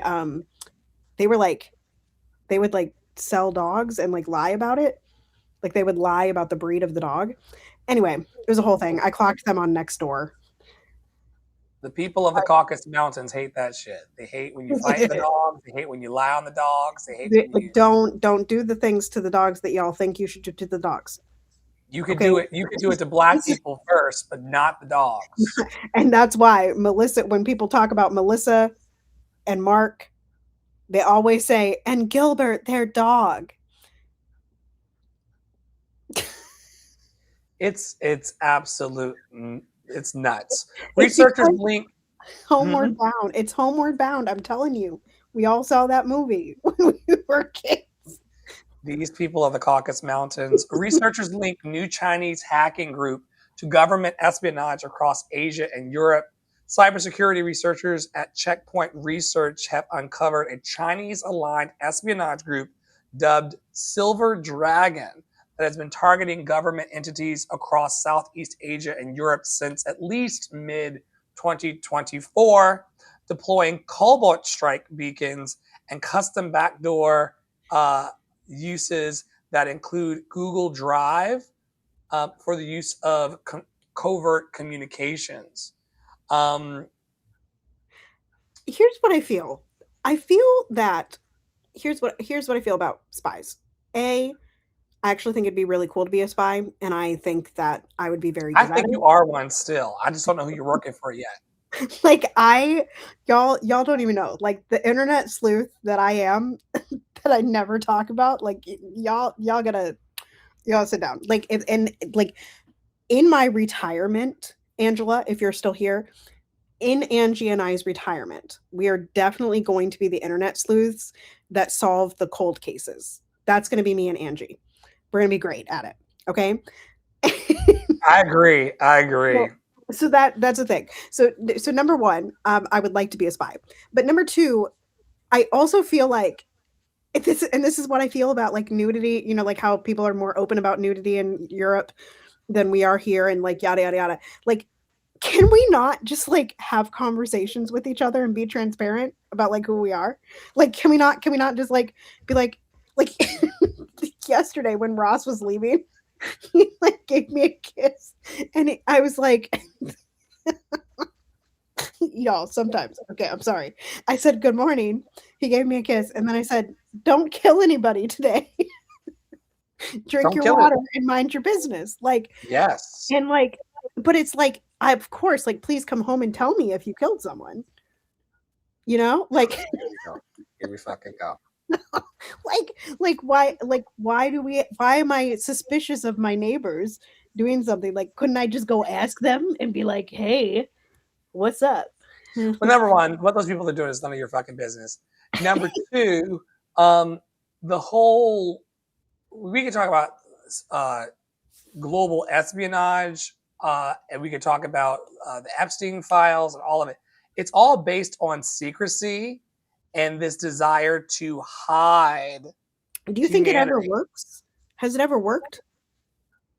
they would like sell dogs and like lie about it. Like they would lie about the breed of the dog. Anyway, it was a whole thing. I clocked them on Nextdoor. The people of the Caucasus Mountains hate that shit. They hate when you fight the dogs. They hate when you lie on the dogs. They hate when you don't do the things to the dogs that y'all think you should do to the dogs. You could do it. You could do it to Black people first, but not the dogs. And that's why Melissa, when people talk about Melissa and Mark, they always say, and Gilbert, their dog. It's absolute. It's nuts. It's Researchers because link. Homeward Mhm. Bound. It's Homeward Bound. I'm telling you. We all saw that movie when we were kids. These people of the Caucasus Mountains. Researchers link new Chinese hacking group to government espionage across Asia and Europe. Cybersecurity researchers at Checkpoint Research have uncovered a Chinese aligned espionage group dubbed Silver Dragon that has been targeting government entities across Southeast Asia and Europe since at least mid 2024, deploying Cobalt strike beacons and custom backdoor uses that include Google Drive for the use of covert communications. Um, Here's what I feel. I feel that here's what I feel about spies. A, I actually think it'd be really cool to be a spy, and I think that I would be very I good at think it. you are one still. I just don't know who you're working for yet. Like I y'all don't even know. Like the internet sleuth that I am that I never talk about, like y'all sit down. Like and like in my retirement, Angela, if you're still here, in Angie and I's retirement, we are definitely going to be the internet sleuths that solve the cold cases. That's going to be me and Angie. We're going to be great at it. Okay. I agree. I agree. So, so that's the thing. So number one, I would like to be a spy. But number two, I also feel like this is what I feel about like nudity. You know, like how people are more open about nudity in Europe than we are here, and like yada yada yada. Like, can we not just like have conversations with each other and be transparent about like who we are? Like, can we not just like be like yesterday when Ross was leaving, he like gave me a kiss, and I was like, y'all, sometimes. Okay, I'm sorry. I said good morning. He gave me a kiss, and then I said, "Don't kill anybody today. Drink Don't your kill it. water and mind your business." Like, Yes. and like, but it's like, I of course, like, please come home and tell me if you killed someone. You know, like, Here we go. Here we fucking go. why am I suspicious of my neighbors doing something? Like, couldn't I just go ask them and be like, "Hey, what's up?" Well, number one, what those people are doing is none of your fucking business. Number two, um, the whole we can talk about uh, global espionage, and we could talk about the Epstein files and all of it. It's all based on secrecy and this desire to hide Do you think it ever humanity. works? Has it ever worked?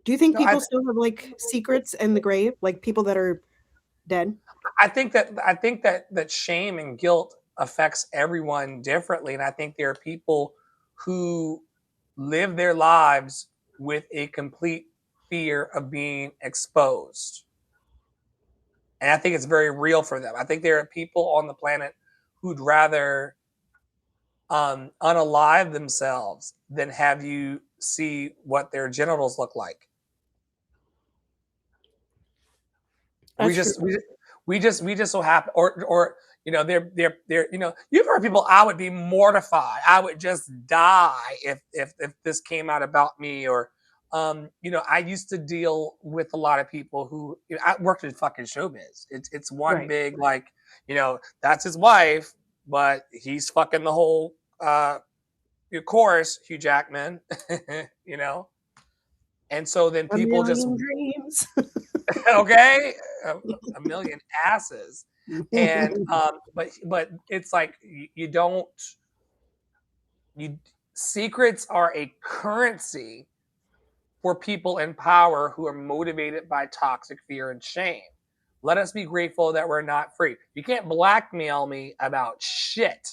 Do you think No, I, people still have like secrets in the grave, like people that are dead? I think that shame and guilt affects everyone differently, and I think there are people who live their lives with a complete fear of being exposed. And I think it's very real for them. I think there are people on the planet who'd rather unalive themselves than have you see what their genitals look like. We That's true. just we just so happen or they're you've heard people. I would be mortified. I would just die if this came out about me. Or I used to deal with a lot of people who I worked in fucking showbiz. It's one Right. big like that's his wife, but he's fucking the whole of course Hugh Jackman, you know, and so then A people just million dreams. okay, a million asses, and but it's like you don't you secrets are a currency for people in power who are motivated by toxic fear and shame. Let us be grateful that we're not free. You can't blackmail me about shit,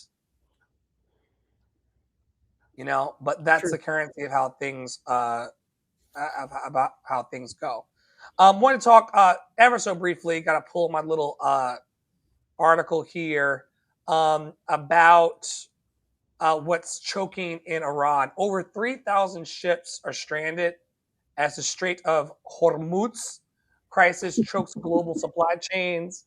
but that's True. the currency of how things about how things go. Want to talk ever so briefly. Got to pull my little article here about what's choking in Iran. Over 3,000 ships are stranded as the Strait of Hormuz crisis chokes global supply chains.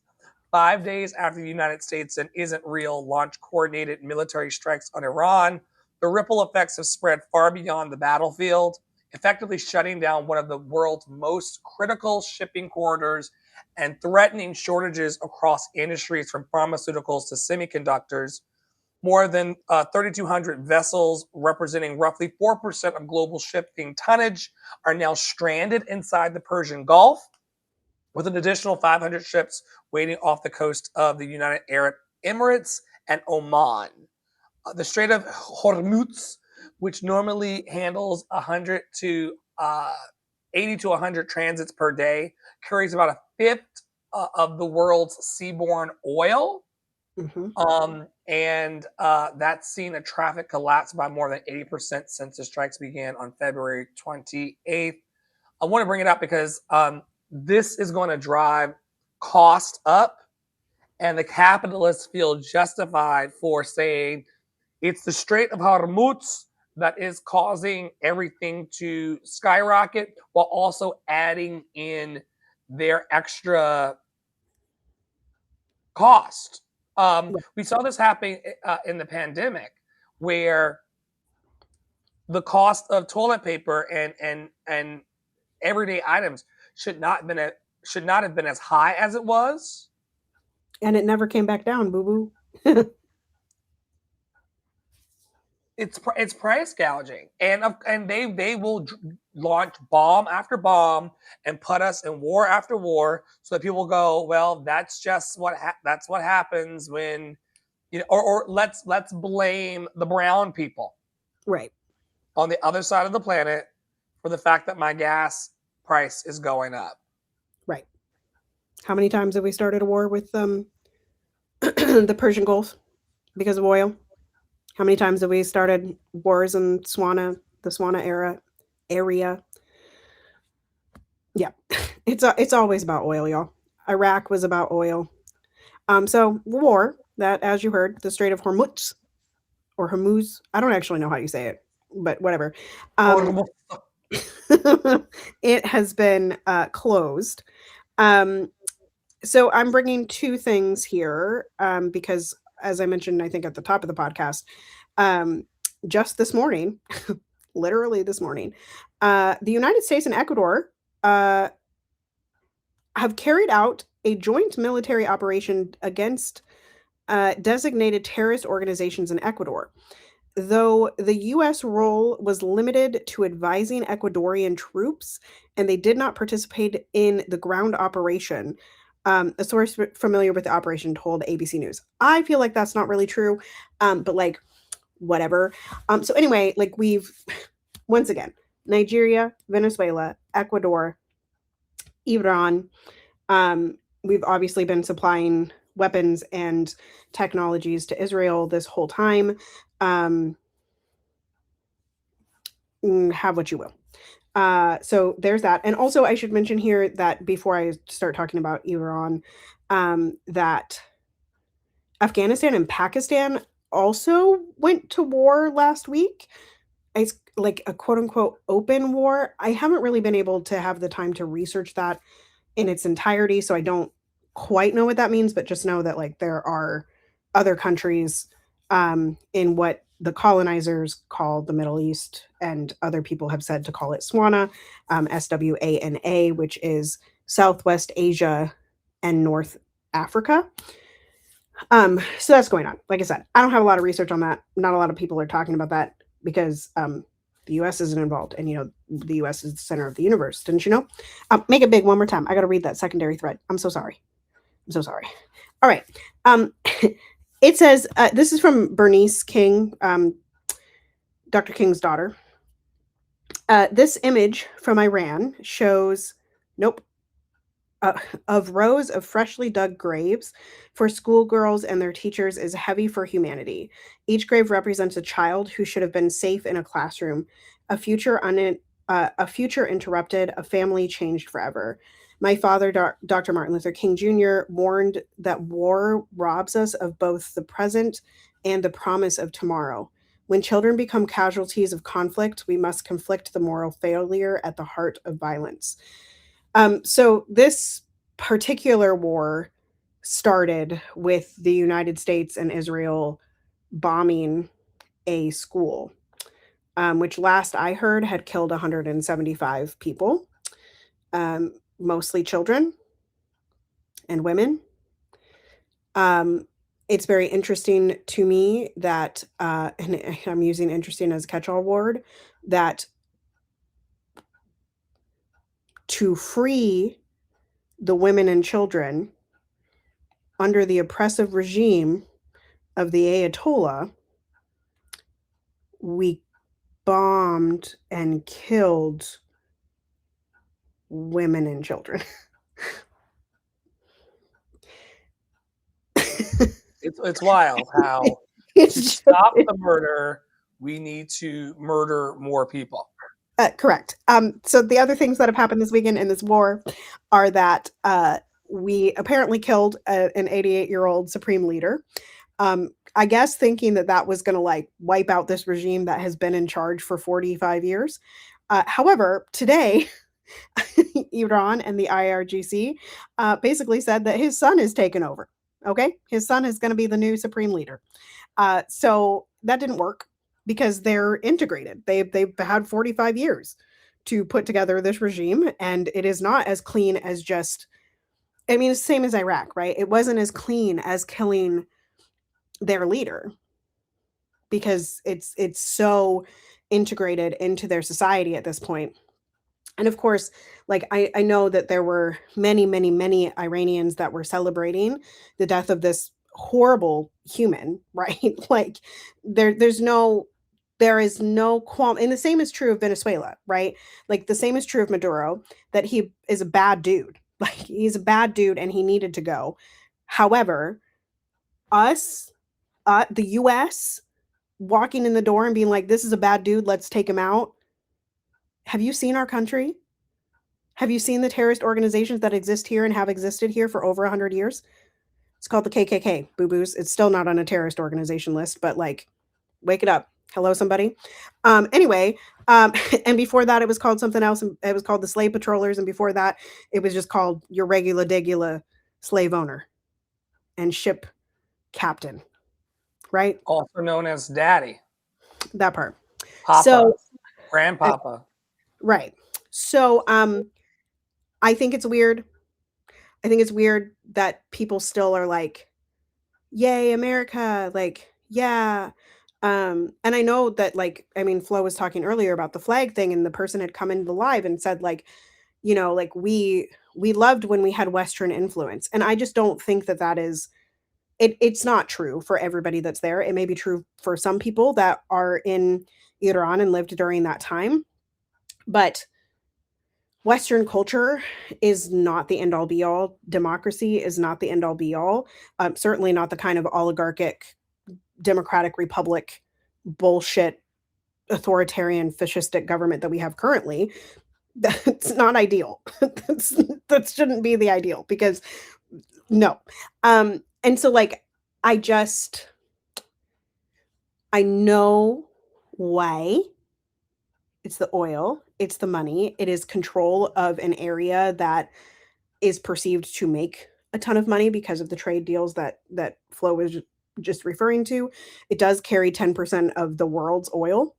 5 days after the United States and Isn't Real launched coordinated military strikes on Iran, the ripple effects have spread far beyond the battlefield. effectively shutting down one of the world's most critical shipping corridors and threatening shortages across industries from pharmaceuticals to semiconductors. More than 3,200 vessels, representing roughly 4% of global shipping tonnage, are now stranded inside the Persian Gulf, with an additional 500 ships waiting off the coast of the United Arab Emirates and Oman. The Strait of Hormuz, which normally handles 100 to 80 to 100 transits per day, carries about a fifth of the world's seaborne oil. And that's seen a traffic collapse by more than 80% since the strikes began on February 28th. I want to bring it up because this is going to drive cost up, and the capitalists feel justified for saying it's the Strait of Hormuz that is causing everything to skyrocket, while also adding in their extra cost. We saw this happen in the pandemic, where the cost of toilet paper and everyday items should not have been as high as it was. And it never came back down, boo boo. It's price gouging, and they will launch bomb after bomb and put us in war after war, so that people go, well, that's just that's what happens when, or let's blame the brown people, right, on the other side of the planet for the fact that my gas price is going up. Right. How many times have we started a war with the Persian Gulf because of oil? How many times have we started wars in the Swana area? Yeah, it's always about oil, y'all. Iraq was about oil. So war that, as you heard, the Strait of Hormuz or Hormuz. I don't actually know how you say it, but whatever. It has been closed. So I'm bringing two things here because, as I mentioned, I think at the top of the podcast, just this morning, literally this morning, the United States and Ecuador have carried out a joint military operation against designated terrorist organizations in Ecuador. Though the U.S. role was limited to advising Ecuadorian troops and they did not participate in the ground operation, a source familiar with the operation told ABC News. I feel like that's not really true, but like, whatever. So anyway, like we've, once again, Nigeria, Venezuela, Ecuador, Iran, we've obviously been supplying weapons and technologies to Israel this whole time. Have what you will. So there's that. And also I should mention here that before I start talking about Iran, that Afghanistan and Pakistan also went to war last week. It's like a quote unquote open war. I haven't really been able to have the time to research that in its entirety, so I don't quite know what that means, but just know that like there are other countries in what the colonizers call the Middle East, and other people have said to call it SWANA, SWANA, which is Southwest Asia and North Africa. So that's going on. Like I said, I don't have a lot of research on that. Not a lot of people are talking about that because the US isn't involved, and the US is the center of the universe. Didn't you know? Make it big one more time. I got to read that secondary thread. I'm so sorry. All right. It says, this is from Bernice King, Dr. King's daughter. This image from Iran shows, of rows of freshly dug graves for schoolgirls and their teachers is heavy for humanity. Each grave represents a child who should have been safe in a classroom, a future interrupted, a family changed forever. My father, Dr. Martin Luther King Jr., warned that war robs us of both the present and the promise of tomorrow. When children become casualties of conflict, we must conflict the moral failure at the heart of violence. So this particular war started with the United States and Israel bombing a school. which last I heard had killed 175 people, mostly children and women. It's very interesting to me that, and I'm using interesting as a catch-all word, that to free the women and children under the oppressive regime of the Ayatollah, we bombed and killed women and children. It's wild how It's to just, stop the murder, we need to murder more people. correct. So the other things that have happened this weekend in this war are that we apparently killed an 88-year-old supreme leader. I guess thinking that that was going to like wipe out this regime that has been in charge for 45 years. However, today, Iran and the IRGC basically said that his son is taken over. Okay, his son is going to be the new supreme leader. So that didn't work because they're integrated. They've had 45 years to put together this regime, and it is not as clean as just. I mean, it's the same as Iraq, right? It wasn't as clean as killing their leader because it's so integrated into their society at this point. And of course, like I know that there were many Iranians that were celebrating the death of this horrible human, right? Like there is no qualm, and the same is true of Venezuela, right? Like the same is true of Maduro, that he is a bad dude. Like he's a bad dude and he needed to go. However, us, the US, walking in the door and being like, this is a bad dude, let's take him out. Have you seen our country? Have you seen the terrorist organizations that exist here and have existed here for over 100 years? It's called the KKK, boo-boos. It's still not on a terrorist organization list, but like, wake it up. Hello, somebody. Anyway, and before that, it was called something else. And it was called the Slave Patrollers. And before that, it was just called your regular, degula slave owner and ship captain, right? Also known as daddy, That part. papa, So, grandpapa. right. So, I think it's weird. I think it's weird that people still are like, yay, America. Like, yeah. And I know that, like, I mean, Flo was talking earlier about the flag thing, and the person had come into the live and said, like, you know, like we loved when we had Western influence. And I just don't think that that is it's not true for everybody that's there. It may be true for some people that are in Iran and lived during that time, but Western culture is not the end all be all. Democracy is not the end all be all. Certainly not the kind of oligarchic, democratic republic bullshit, authoritarian, fascistic government that we have currently. That's not ideal. That shouldn't be the ideal because no. And so, like, I know why. It's the oil, it's the money, it is control of an area that is perceived to make a ton of money because of the trade deals that Flo was just referring to. It does carry 10% of the world's oil,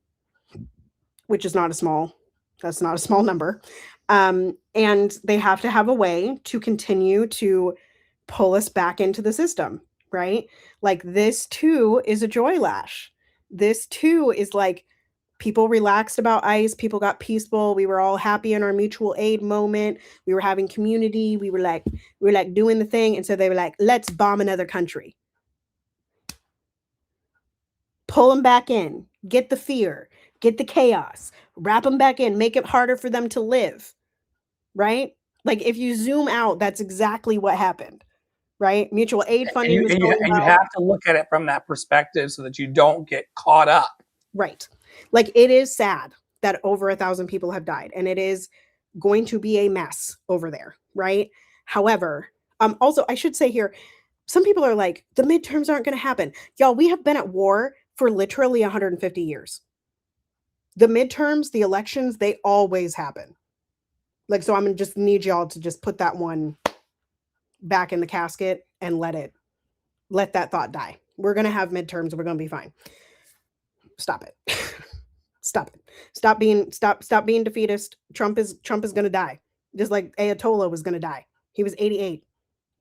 which is not a small that's not a small number. And they have to have a way to continue to pull us back into the system, right? Like this too is a joy lash. This too is like people relaxed about ICE, people got peaceful, we were all happy in our mutual aid moment, we were having community, we were like doing the thing, and so they were like, let's bomb another country. Pull them back in, get the fear, get the chaos, wrap them back in, make it harder for them to live, right? Like if you zoom out, that's exactly what happened, right? Mutual aid funding was going And you well. have to look at it from that perspective so that you don't get caught up. Right. Like it is sad that over 1,000 people have died, and it is going to be a mess over there, right? However, also I should say here, some people are like, the midterms aren't going to happen. Y'all, we have been at war for literally 150 years. The midterms, the elections, they always happen. Like, so I'm gonna just need y'all to just put that one back in the casket and let that thought die. We're gonna have midterms, we're gonna be fine. Stop it. Stop it. Stop being defeatist. Trump is going to die. Just like Ayatollah was going to die. He was 88.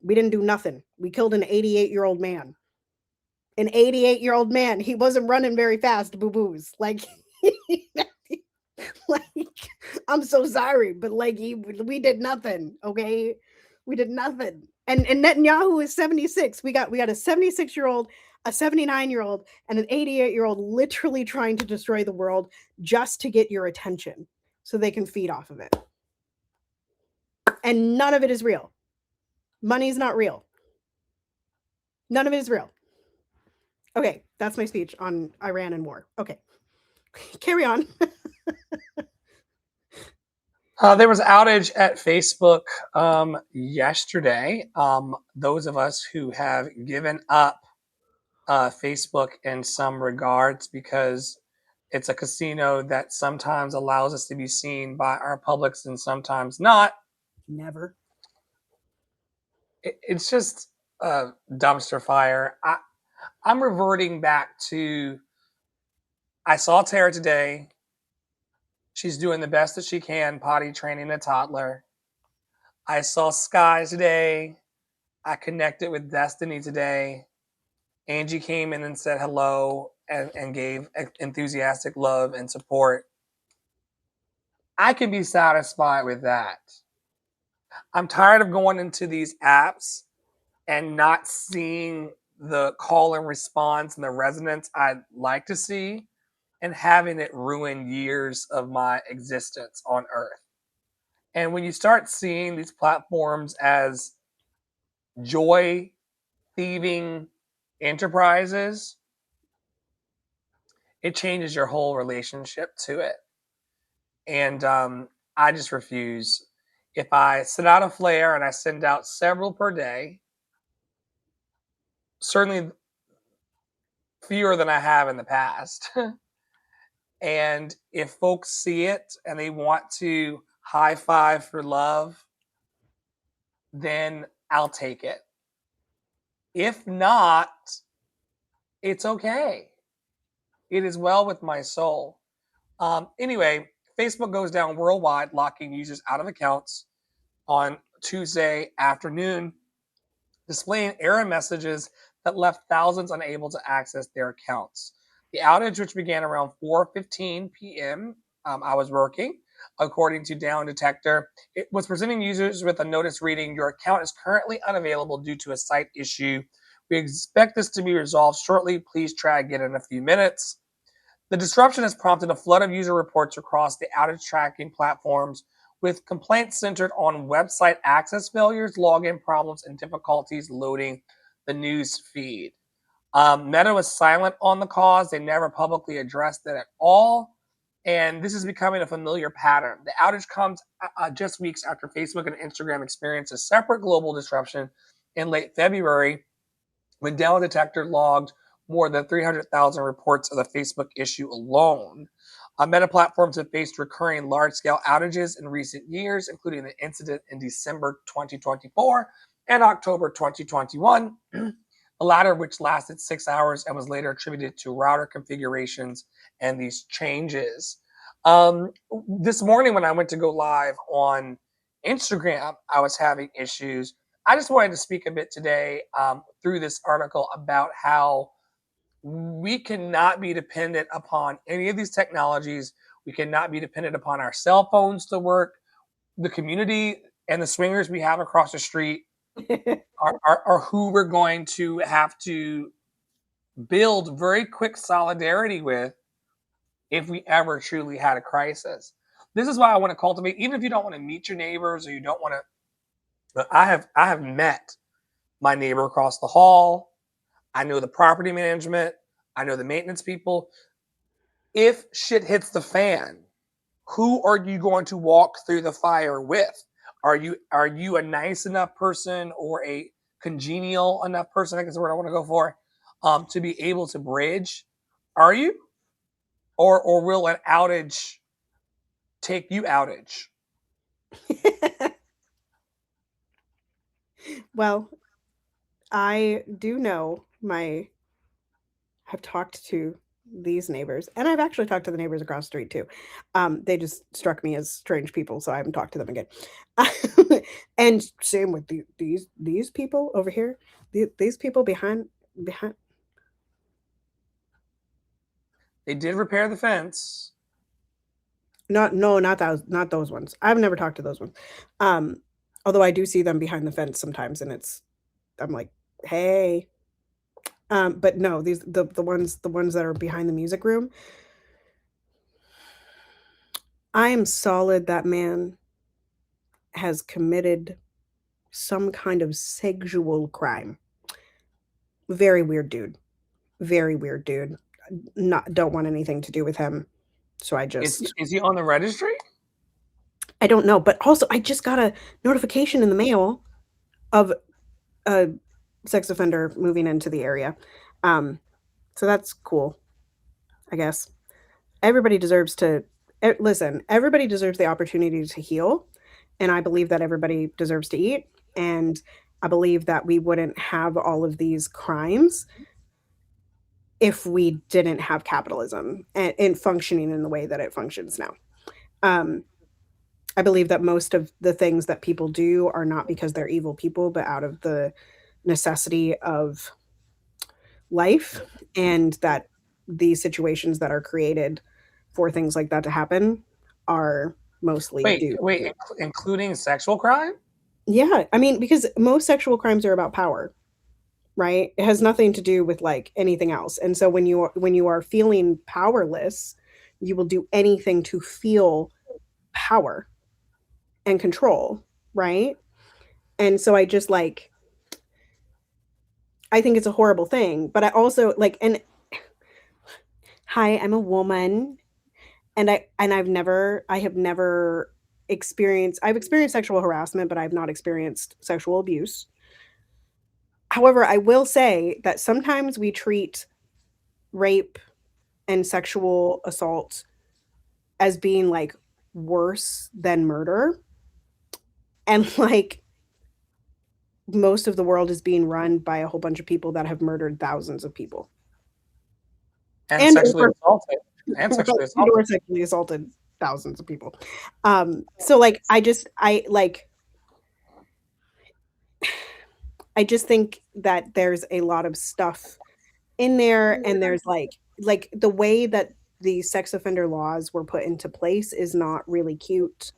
We didn't do nothing. We killed an 88-year-old man. An 88-year-old man. He wasn't running very fast, boo-boos. Like like I'm so sorry, but like we did nothing, okay? We did nothing. And Netanyahu is 76. We got a 76-year-old, a 79-year-old, and an 88-year-old literally trying to destroy the world just to get your attention so they can feed off of it. And none of it is real. Money's not real. None of it is real. Okay, that's my speech on Iran and war. Okay. Carry on. There was outage at Facebook yesterday. Those of us who have given up Facebook in some regards because it's a casino that sometimes allows us to be seen by our publics and sometimes not. Never. It's just a dumpster fire. I'm reverting back to, I saw Tara today. She's doing the best that she can, potty training a toddler. I saw Sky today. I connected with Destiny today. Angie came in and said hello and gave enthusiastic love and support. I can be satisfied with that. I'm tired of going into these apps and not seeing the call and response and the resonance I'd like to see and having it ruin years of my existence on Earth. And when you start seeing these platforms as joy thieving enterprises, it changes your whole relationship to it. And I just refuse. If I send out a flare and I send out several per day, certainly fewer than I have in the past. And if folks see it and they want to high five for love, then I'll take it. If not, it's okay. It is well with my soul. Anyway, Facebook goes down worldwide, locking users out of accounts on Tuesday afternoon, displaying error messages that left thousands unable to access their accounts. The outage, which began around 4:15 p.m., I was working, according to Down Detector, it was presenting users with a notice reading, "Your account is currently unavailable due to a site issue. We expect this to be resolved shortly. Please try again in a few minutes." The disruption has prompted a flood of user reports across the outage tracking platforms, with complaints centered on website access failures, login problems, and difficulties loading the news feed. Meta was silent on the cause. They never publicly addressed it at all. And this is becoming a familiar pattern. The outage comes just weeks after Facebook and Instagram experienced a separate global disruption in late February when Down Detector logged more than 300,000 reports of the Facebook issue alone. Meta platforms have faced recurring large-scale outages in recent years, including the incident in December 2024 and October 2021, the latter of which lasted 6 hours and was later attributed to router configurations and these changes. This morning when I went to go live on Instagram, I was having issues. I just wanted to speak a bit today through this article about how we cannot be dependent upon any of these technologies. We cannot be dependent upon our cell phones to work. The community and the swingers we have across the street are who we're going to have to build very quick solidarity with if we ever truly had a crisis. This is why I want to cultivate, even if you don't want to meet your neighbors or you don't want to. But I have met my neighbor across the hall. I know the property management. I know the maintenance people. If shit hits the fan, who are you going to walk through the fire with? Are you a nice enough person or a congenial enough person? I guess is the word I want to go for, to be able to bridge. Are you, or will an outage take you outage? Well, I do know I've talked to these neighbors, and I've actually talked to the neighbors across the street too. They just struck me as strange people, so I haven't talked to them again. And same with these people over here. These people behind. They did repair the fence. Not those ones. I've never talked to those ones. Although I do see them behind the fence sometimes, and I'm like, hey. But no, the ones that are behind the music room. I am solid that man has committed some kind of sexual crime. Very weird dude. Very weird dude. Not don't want anything to do with him. So Is he on the registry? I don't know, but also I just got a notification in the mail of a sex offender moving into the area. So that's cool, I guess. Everybody deserves to listen, everybody deserves the opportunity to heal, and I believe that everybody deserves to eat, and I believe that we wouldn't have all of these crimes if we didn't have capitalism and functioning in the way that it functions now. Um, I believe that most of the things that people do are not because they're evil people, but out of the necessity of life, and that these situations that are created for things like that to happen are mostly due. Wait, including sexual crime? Yeah, I mean, because most sexual crimes are about power, right? It has nothing to do with like anything else. And so when you are feeling powerless, you will do anything to feel power and control, right? And so I think it's a horrible thing, but I also like, and hi, I'm a woman, and I have never I've experienced sexual harassment, but I've not experienced sexual abuse. However, I will say that sometimes we treat rape and sexual assault as being like worse than murder. And like most of the world is being run by a whole bunch of people that have murdered thousands of people. And And sexually assaulted. And sexually assaulted. or sexually assaulted thousands of people. So like I just think that there's a lot of stuff in there, and there's like the way that the sex offender laws were put into place is not really cute.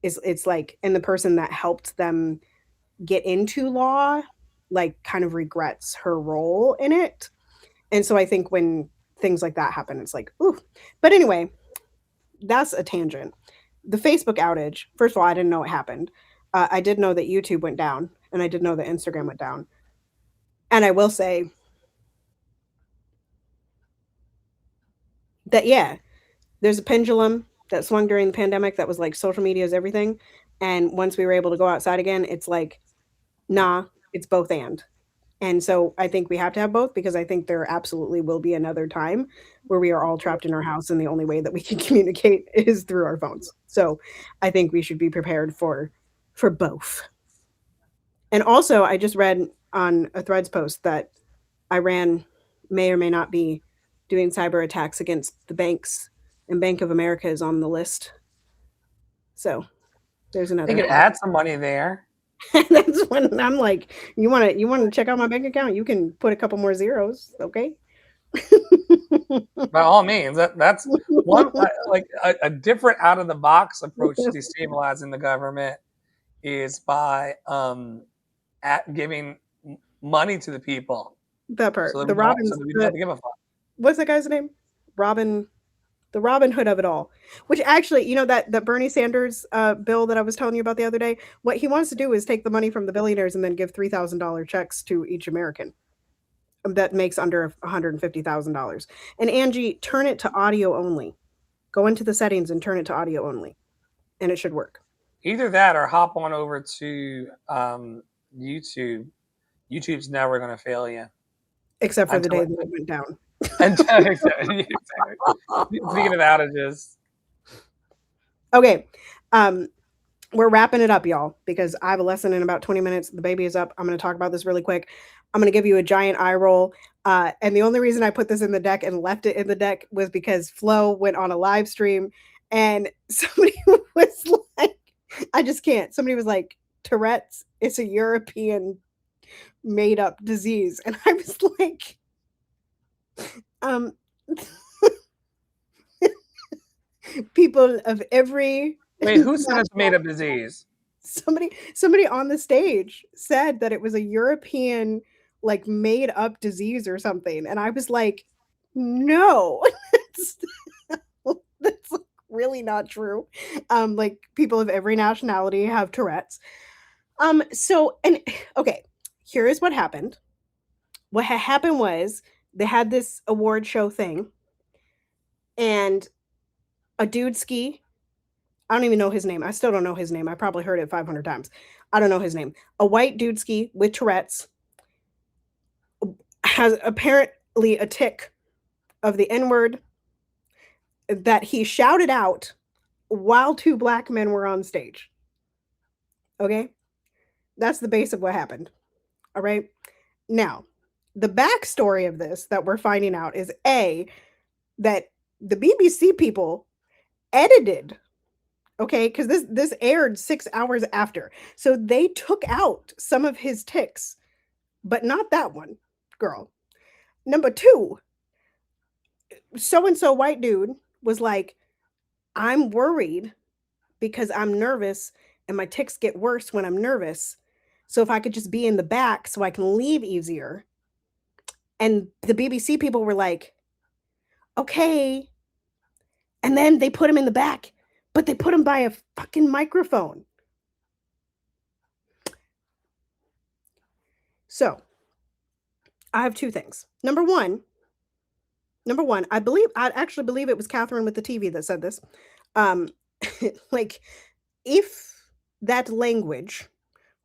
It's like, and the person that helped them get into law like kind of regrets her role in it. And so I think when things like that happen, it's like, ooh. But anyway, that's a tangent. The Facebook outage, first of all, I didn't know it happened. I did know that YouTube went down, and I did know that Instagram went down. And I will say that, yeah, there's a pendulum that swung during the pandemic that was like social media is everything. And once we were able to go outside again, it's like, nah, it's both and. And so I think we have to have both, because I think there absolutely will be another time where we are all trapped in our house and the only way that we can communicate is through our phones. So I think we should be prepared for both. And also, I just read on a Threads post that Iran may or may not be doing cyber attacks against the banks, and Bank of America is on the list. So there's They another. could add some money there. That's when I'm like, you want to check out my bank account? You can put a couple more zeros, okay? By all means, that's one like a different out of the box approach to destabilizing the government is by giving money to the people. That part. So that The we don't, Robins. so that we don't have to give a fuck. What's that guy's name? Robin. The Robin Hood of it all. Which actually, you know, that Bernie Sanders bill that I was telling you about the other day. What he wants to do is take the money from the billionaires and then give $3,000 checks to each American that makes under $150,000. And Angie, turn it to audio only. Go into the settings and turn it to audio only, and it should work. Either that or hop on over to YouTube. YouTube's never going to fail you. Except for the day that it went down. Exactly. Speaking of outages. Okay. We're wrapping it up, y'all, because I have a lesson in about 20 minutes. The baby is up. I'm going to talk about this really quick. I'm going to give you a giant eye roll. And the only reason I put this in the deck and left it in the deck was because Flo went on a live stream and somebody was like, I just can't. Somebody was like, Tourette's, it's a European made up disease. And I was like, um, people of every Wait, who said it's made up disease? somebody on the stage said that it was a European like made up disease or something. And I was like, no, that's really not true. Like people of every nationality have Tourette's. So and okay, here is what happened. What had happened was they had this award show thing, and a dude ski. I don't even know his name. I still don't know his name. I probably heard it 500 times. I don't know his name. A white dude ski with Tourette's has apparently a tick of the N word that he shouted out while two black men were on stage. Okay? That's the base of what happened. All right? Now, the backstory of this that we're finding out is A, that the BBC people edited, okay, because this aired 6 hours after. So they took out some of his ticks, but not that one, girl. Number two, so and so white dude was like, I'm worried because I'm nervous and my ticks get worse when I'm nervous. So if I could just be in the back so I can leave easier. And the BBC people were like, okay. And then they put him in the back, but they put him by a fucking microphone. So I have two things. Number one, I actually believe it was Catherine with the TV that said this. Um, like, if that language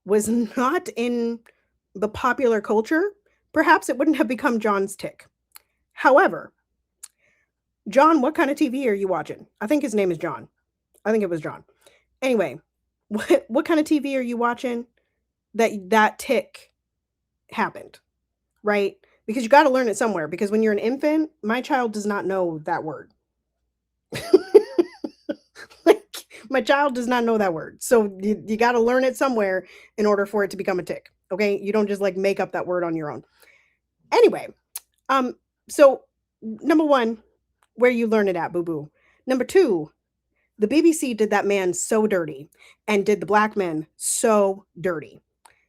was not in the popular culture, perhaps it wouldn't have become John's tick. However, John, what kind of TV are you watching? I think his name is John. I think it was John. Anyway, what kind of TV are you watching that tick happened? Right? Because you got to learn it somewhere. Because when you're an infant, my child does not know that word. Like, my child does not know that word. So you got to learn it somewhere in order for it to become a tick. Okay? You don't just like make up that word on your own. Anyway, so number one, where you learn it at, boo boo. Number two, the BBC did that man so dirty and did the black men so dirty.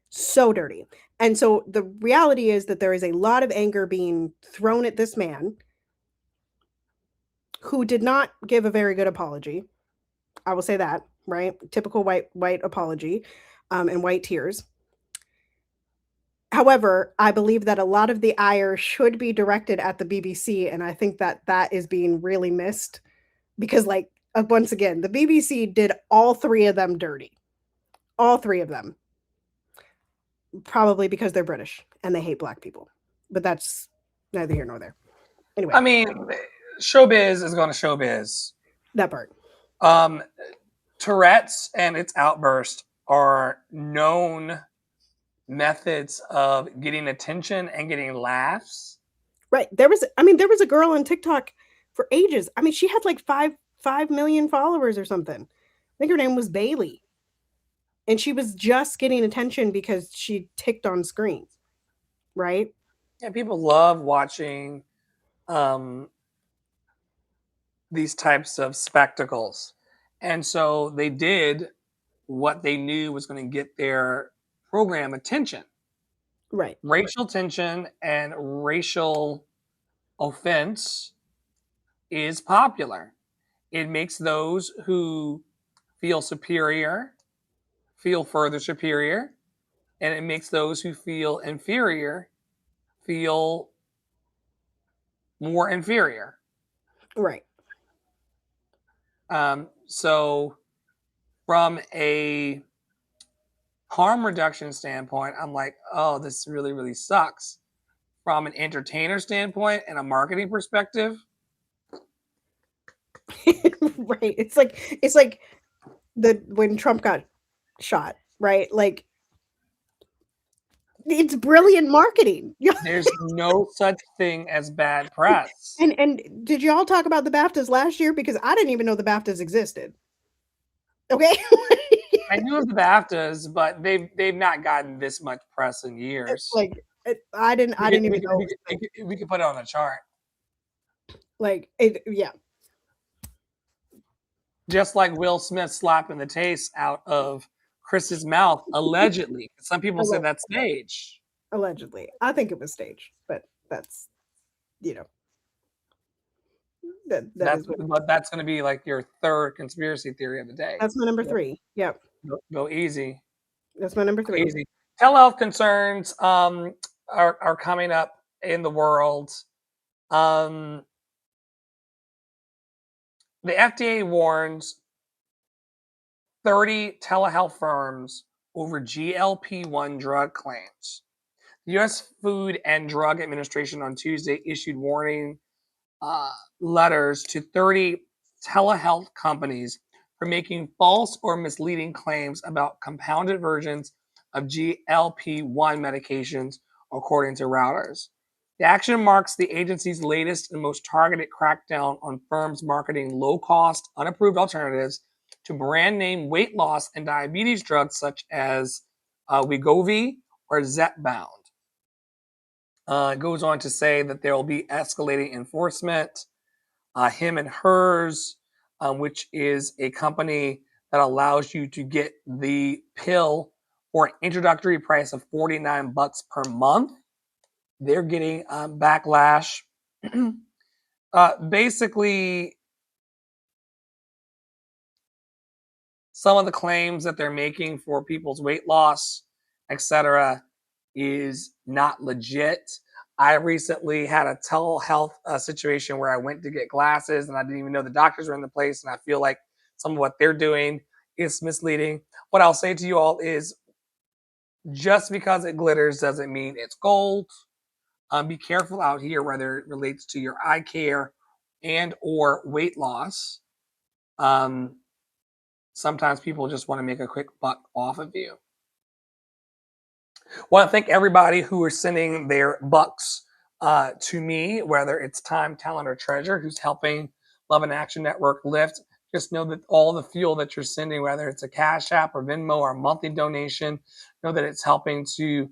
So dirty. And so the reality is that there is a lot of anger being thrown at this man who did not give a very good apology. I will say that, right? Typical white apology, and white tears. However, I believe that a lot of the ire should be directed at the BBC, and I think that that is being really missed because, like, once again, the BBC did all three of them dirty. All three of them. Probably because they're British and they hate black people. But that's neither here nor there. Anyway. I mean, showbiz is going to showbiz. That part. Tourette's and its outburst are known methods of getting attention and getting laughs. Right. There was a girl on TikTok for ages. I mean, she had like 5 million followers or something. I think her name was Bailey. And she was just getting attention because she ticked on screen. Right? Yeah, people love watching these types of spectacles. And so they did what they knew was going to get their program attention. Right. Racial tension and racial offense is popular. It makes those who feel superior feel further superior, and it makes those who feel inferior feel more inferior. Right. So from a harm reduction standpoint, I'm like, oh, this really, really sucks. From an entertainer standpoint and a marketing perspective, Right. It's like when Trump got shot, right? Like It's brilliant marketing. There's no such thing as bad press. And did y'all talk about the BAFTAs last year? Because I didn't even know the BAFTAs existed. Okay. I knew of the BAFTAs, but they've not gotten this much press in years. Like I didn't We could even we know could, we it was could, a we thing. could, we could put it on a chart. Like it, yeah. Just like Will Smith slapping the taste out of Chris's mouth, allegedly. Some people say that's stage. Allegedly. I think it was staged, but that's you know, that is what it is. That's going to be like your third conspiracy theory of the day. That's my number 3. Yep. Go easy. That's my number 3. Easy. Telehealth concerns are coming up in the world. The FDA warns 30 telehealth firms over GLP-1 drug claims. The U.S. Food and Drug Administration on Tuesday issued warning letters to 30 telehealth companies for making false or misleading claims about compounded versions of GLP-1 medications, according to Reuters. The action marks the agency's latest and most targeted crackdown on firms marketing low-cost, unapproved alternatives to brand name weight loss and diabetes drugs such as Wegovy or Zepbound. It goes on to say that there will be escalating enforcement. Him and Hers, which is a company that allows you to get the pill for an introductory price of $49 per month. They're getting backlash. Basically, some of the claims that they're making for people's weight loss, etc., is not legit. I recently had a telehealth situation where I went to get glasses and I didn't even know the doctors were in the place. And I feel like some of what they're doing is misleading. What I'll say to you all is just because it glitters doesn't mean it's gold. Be careful out here, whether it relates to your eye care and or weight loss. Sometimes people just want to make a quick buck off of you. I want to thank everybody who is sending their bucks to me, whether it's time, talent, or treasure, who's helping Love and Action Network lift. Just know that all the fuel that you're sending, whether it's a Cash App or Venmo or a monthly donation, know that it's helping to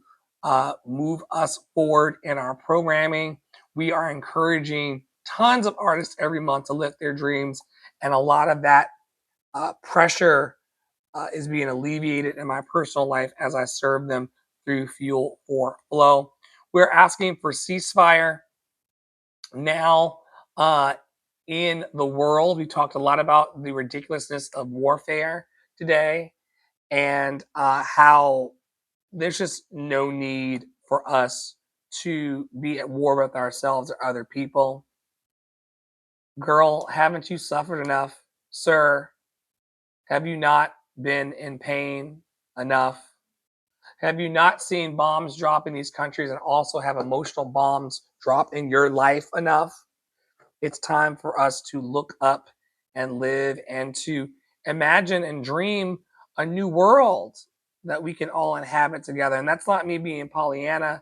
move us forward in our programming. We are encouraging tons of artists every month to lift their dreams, and a lot of that pressure is being alleviated in my personal life as I serve them through Fuel for Flow. We're asking for ceasefire now in the world. We talked a lot about the ridiculousness of warfare today and how there's just no need for us to be at war with ourselves or other people. Girl, haven't you suffered enough? Sir, have you not been in pain enough? Have you not seen bombs drop in these countries and also have emotional bombs drop in your life enough? It's time for us to look up and live and to imagine and dream a new world that we can all inhabit together. And that's not me being Pollyanna.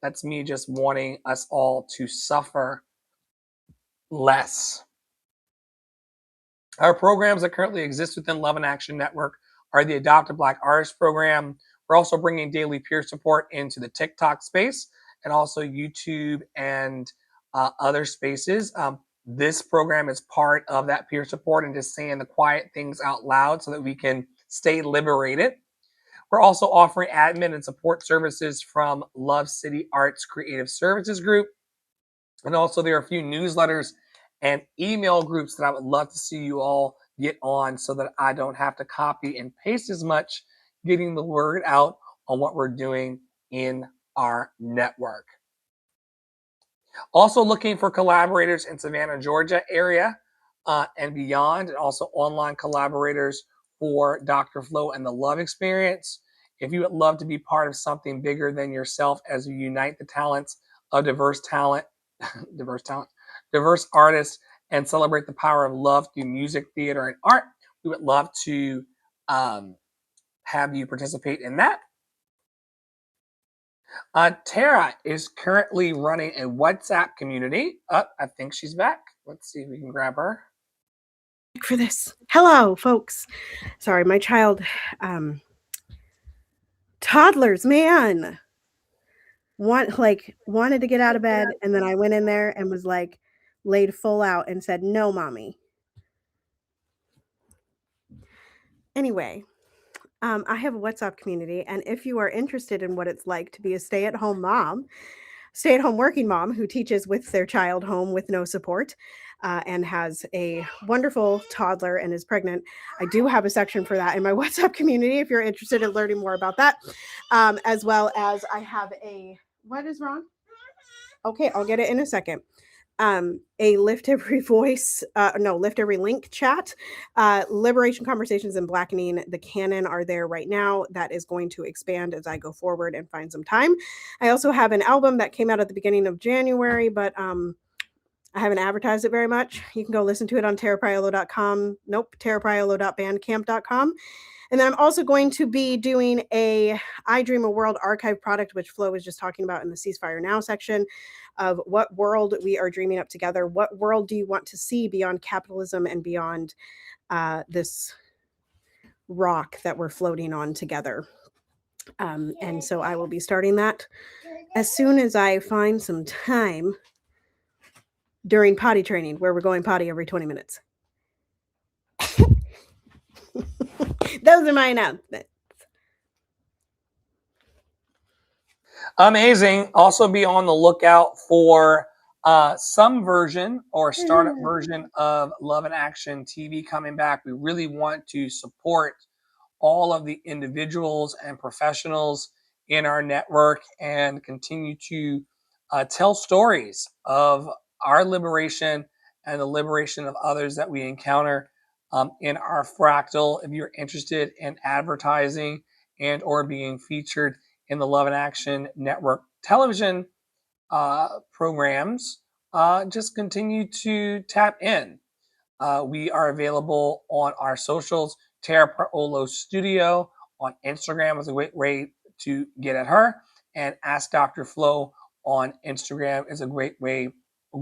That's me just wanting us all to suffer less. Our programs that currently exist within Love and Action Network are the Adopt a Black Artist program. We're also bringing daily peer support into the TikTok space and also YouTube and other spaces. This program is part of that peer support and just saying the quiet things out loud so that we can stay liberated. We're also offering admin and support services from Love City Arts Creative Services Group. And also, there are a few newsletters and email groups that I would love to see you all get on so that I don't have to copy and paste as much, getting the word out on what we're doing in our network. Also looking for collaborators in Savannah, Georgia area and beyond, and also online collaborators for Dr. Flo and the Love Experience. If you would love to be part of something bigger than yourself as we unite the talents of diverse artists, and celebrate the power of love through music, theater, and art, we would love to have you participate in that. Tara is currently running a WhatsApp community. I think she's back. Let's see if we can grab her. For this. Hello, folks. Sorry, my child, toddlers, man, wanted to get out of bed, and then I went in there and was like laid full out and said, "No, mommy." Anyway, I have a WhatsApp community, and if you are interested in what it's like to be a stay-at-home working mom who teaches with their child home with no support, and has a wonderful toddler and is pregnant, I do have a section for that in my WhatsApp community if you're interested in learning more about that. As well as I have what is wrong? Okay, I'll get it in a second. A Lift Every Link chat. Liberation Conversations and Blackening the Canon are there right now. That is going to expand as I go forward and find some time. I also have an album that came out at the beginning of January, but I haven't advertised it very much. You can go listen to it on tarapriolo.com. Nope, tarapriolo.bandcamp.com. And then I'm also going to be doing a I Dream a World archive product, which Flo was just talking about in the Ceasefire Now section, of what world we are dreaming up together. What world do you want to see beyond capitalism and beyond this rock that we're floating on together? And so I will be starting that as soon as I find some time during potty training, where we're going potty every 20 minutes. Those are my announcements. Amazing. Also be on the lookout for some version or startup version of Love in Action TV coming back. We really want to support all of the individuals and professionals in our network and continue to tell stories of our liberation and the liberation of others that we encounter in our fractal. If you're interested in advertising and or being featured in the Love in Action Network television programs, just continue to tap in. We are available on our socials. Tara Priolo Studio on Instagram is a great way to get at her, and Ask Dr. Flo on Instagram is a great way. A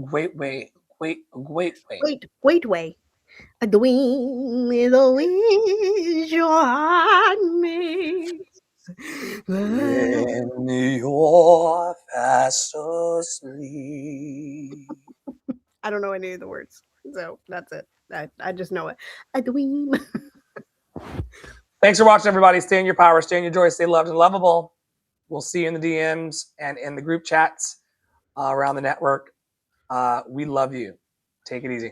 dream is a wish your heart makes. When you're fast asleep. I don't know any of the words, so that's it. I just know it. A dream. Thanks for watching, everybody. Stay in your power, stay in your joy, stay loved and lovable. We'll see you in the DMs and in the group chats around the network. We love you. Take it easy.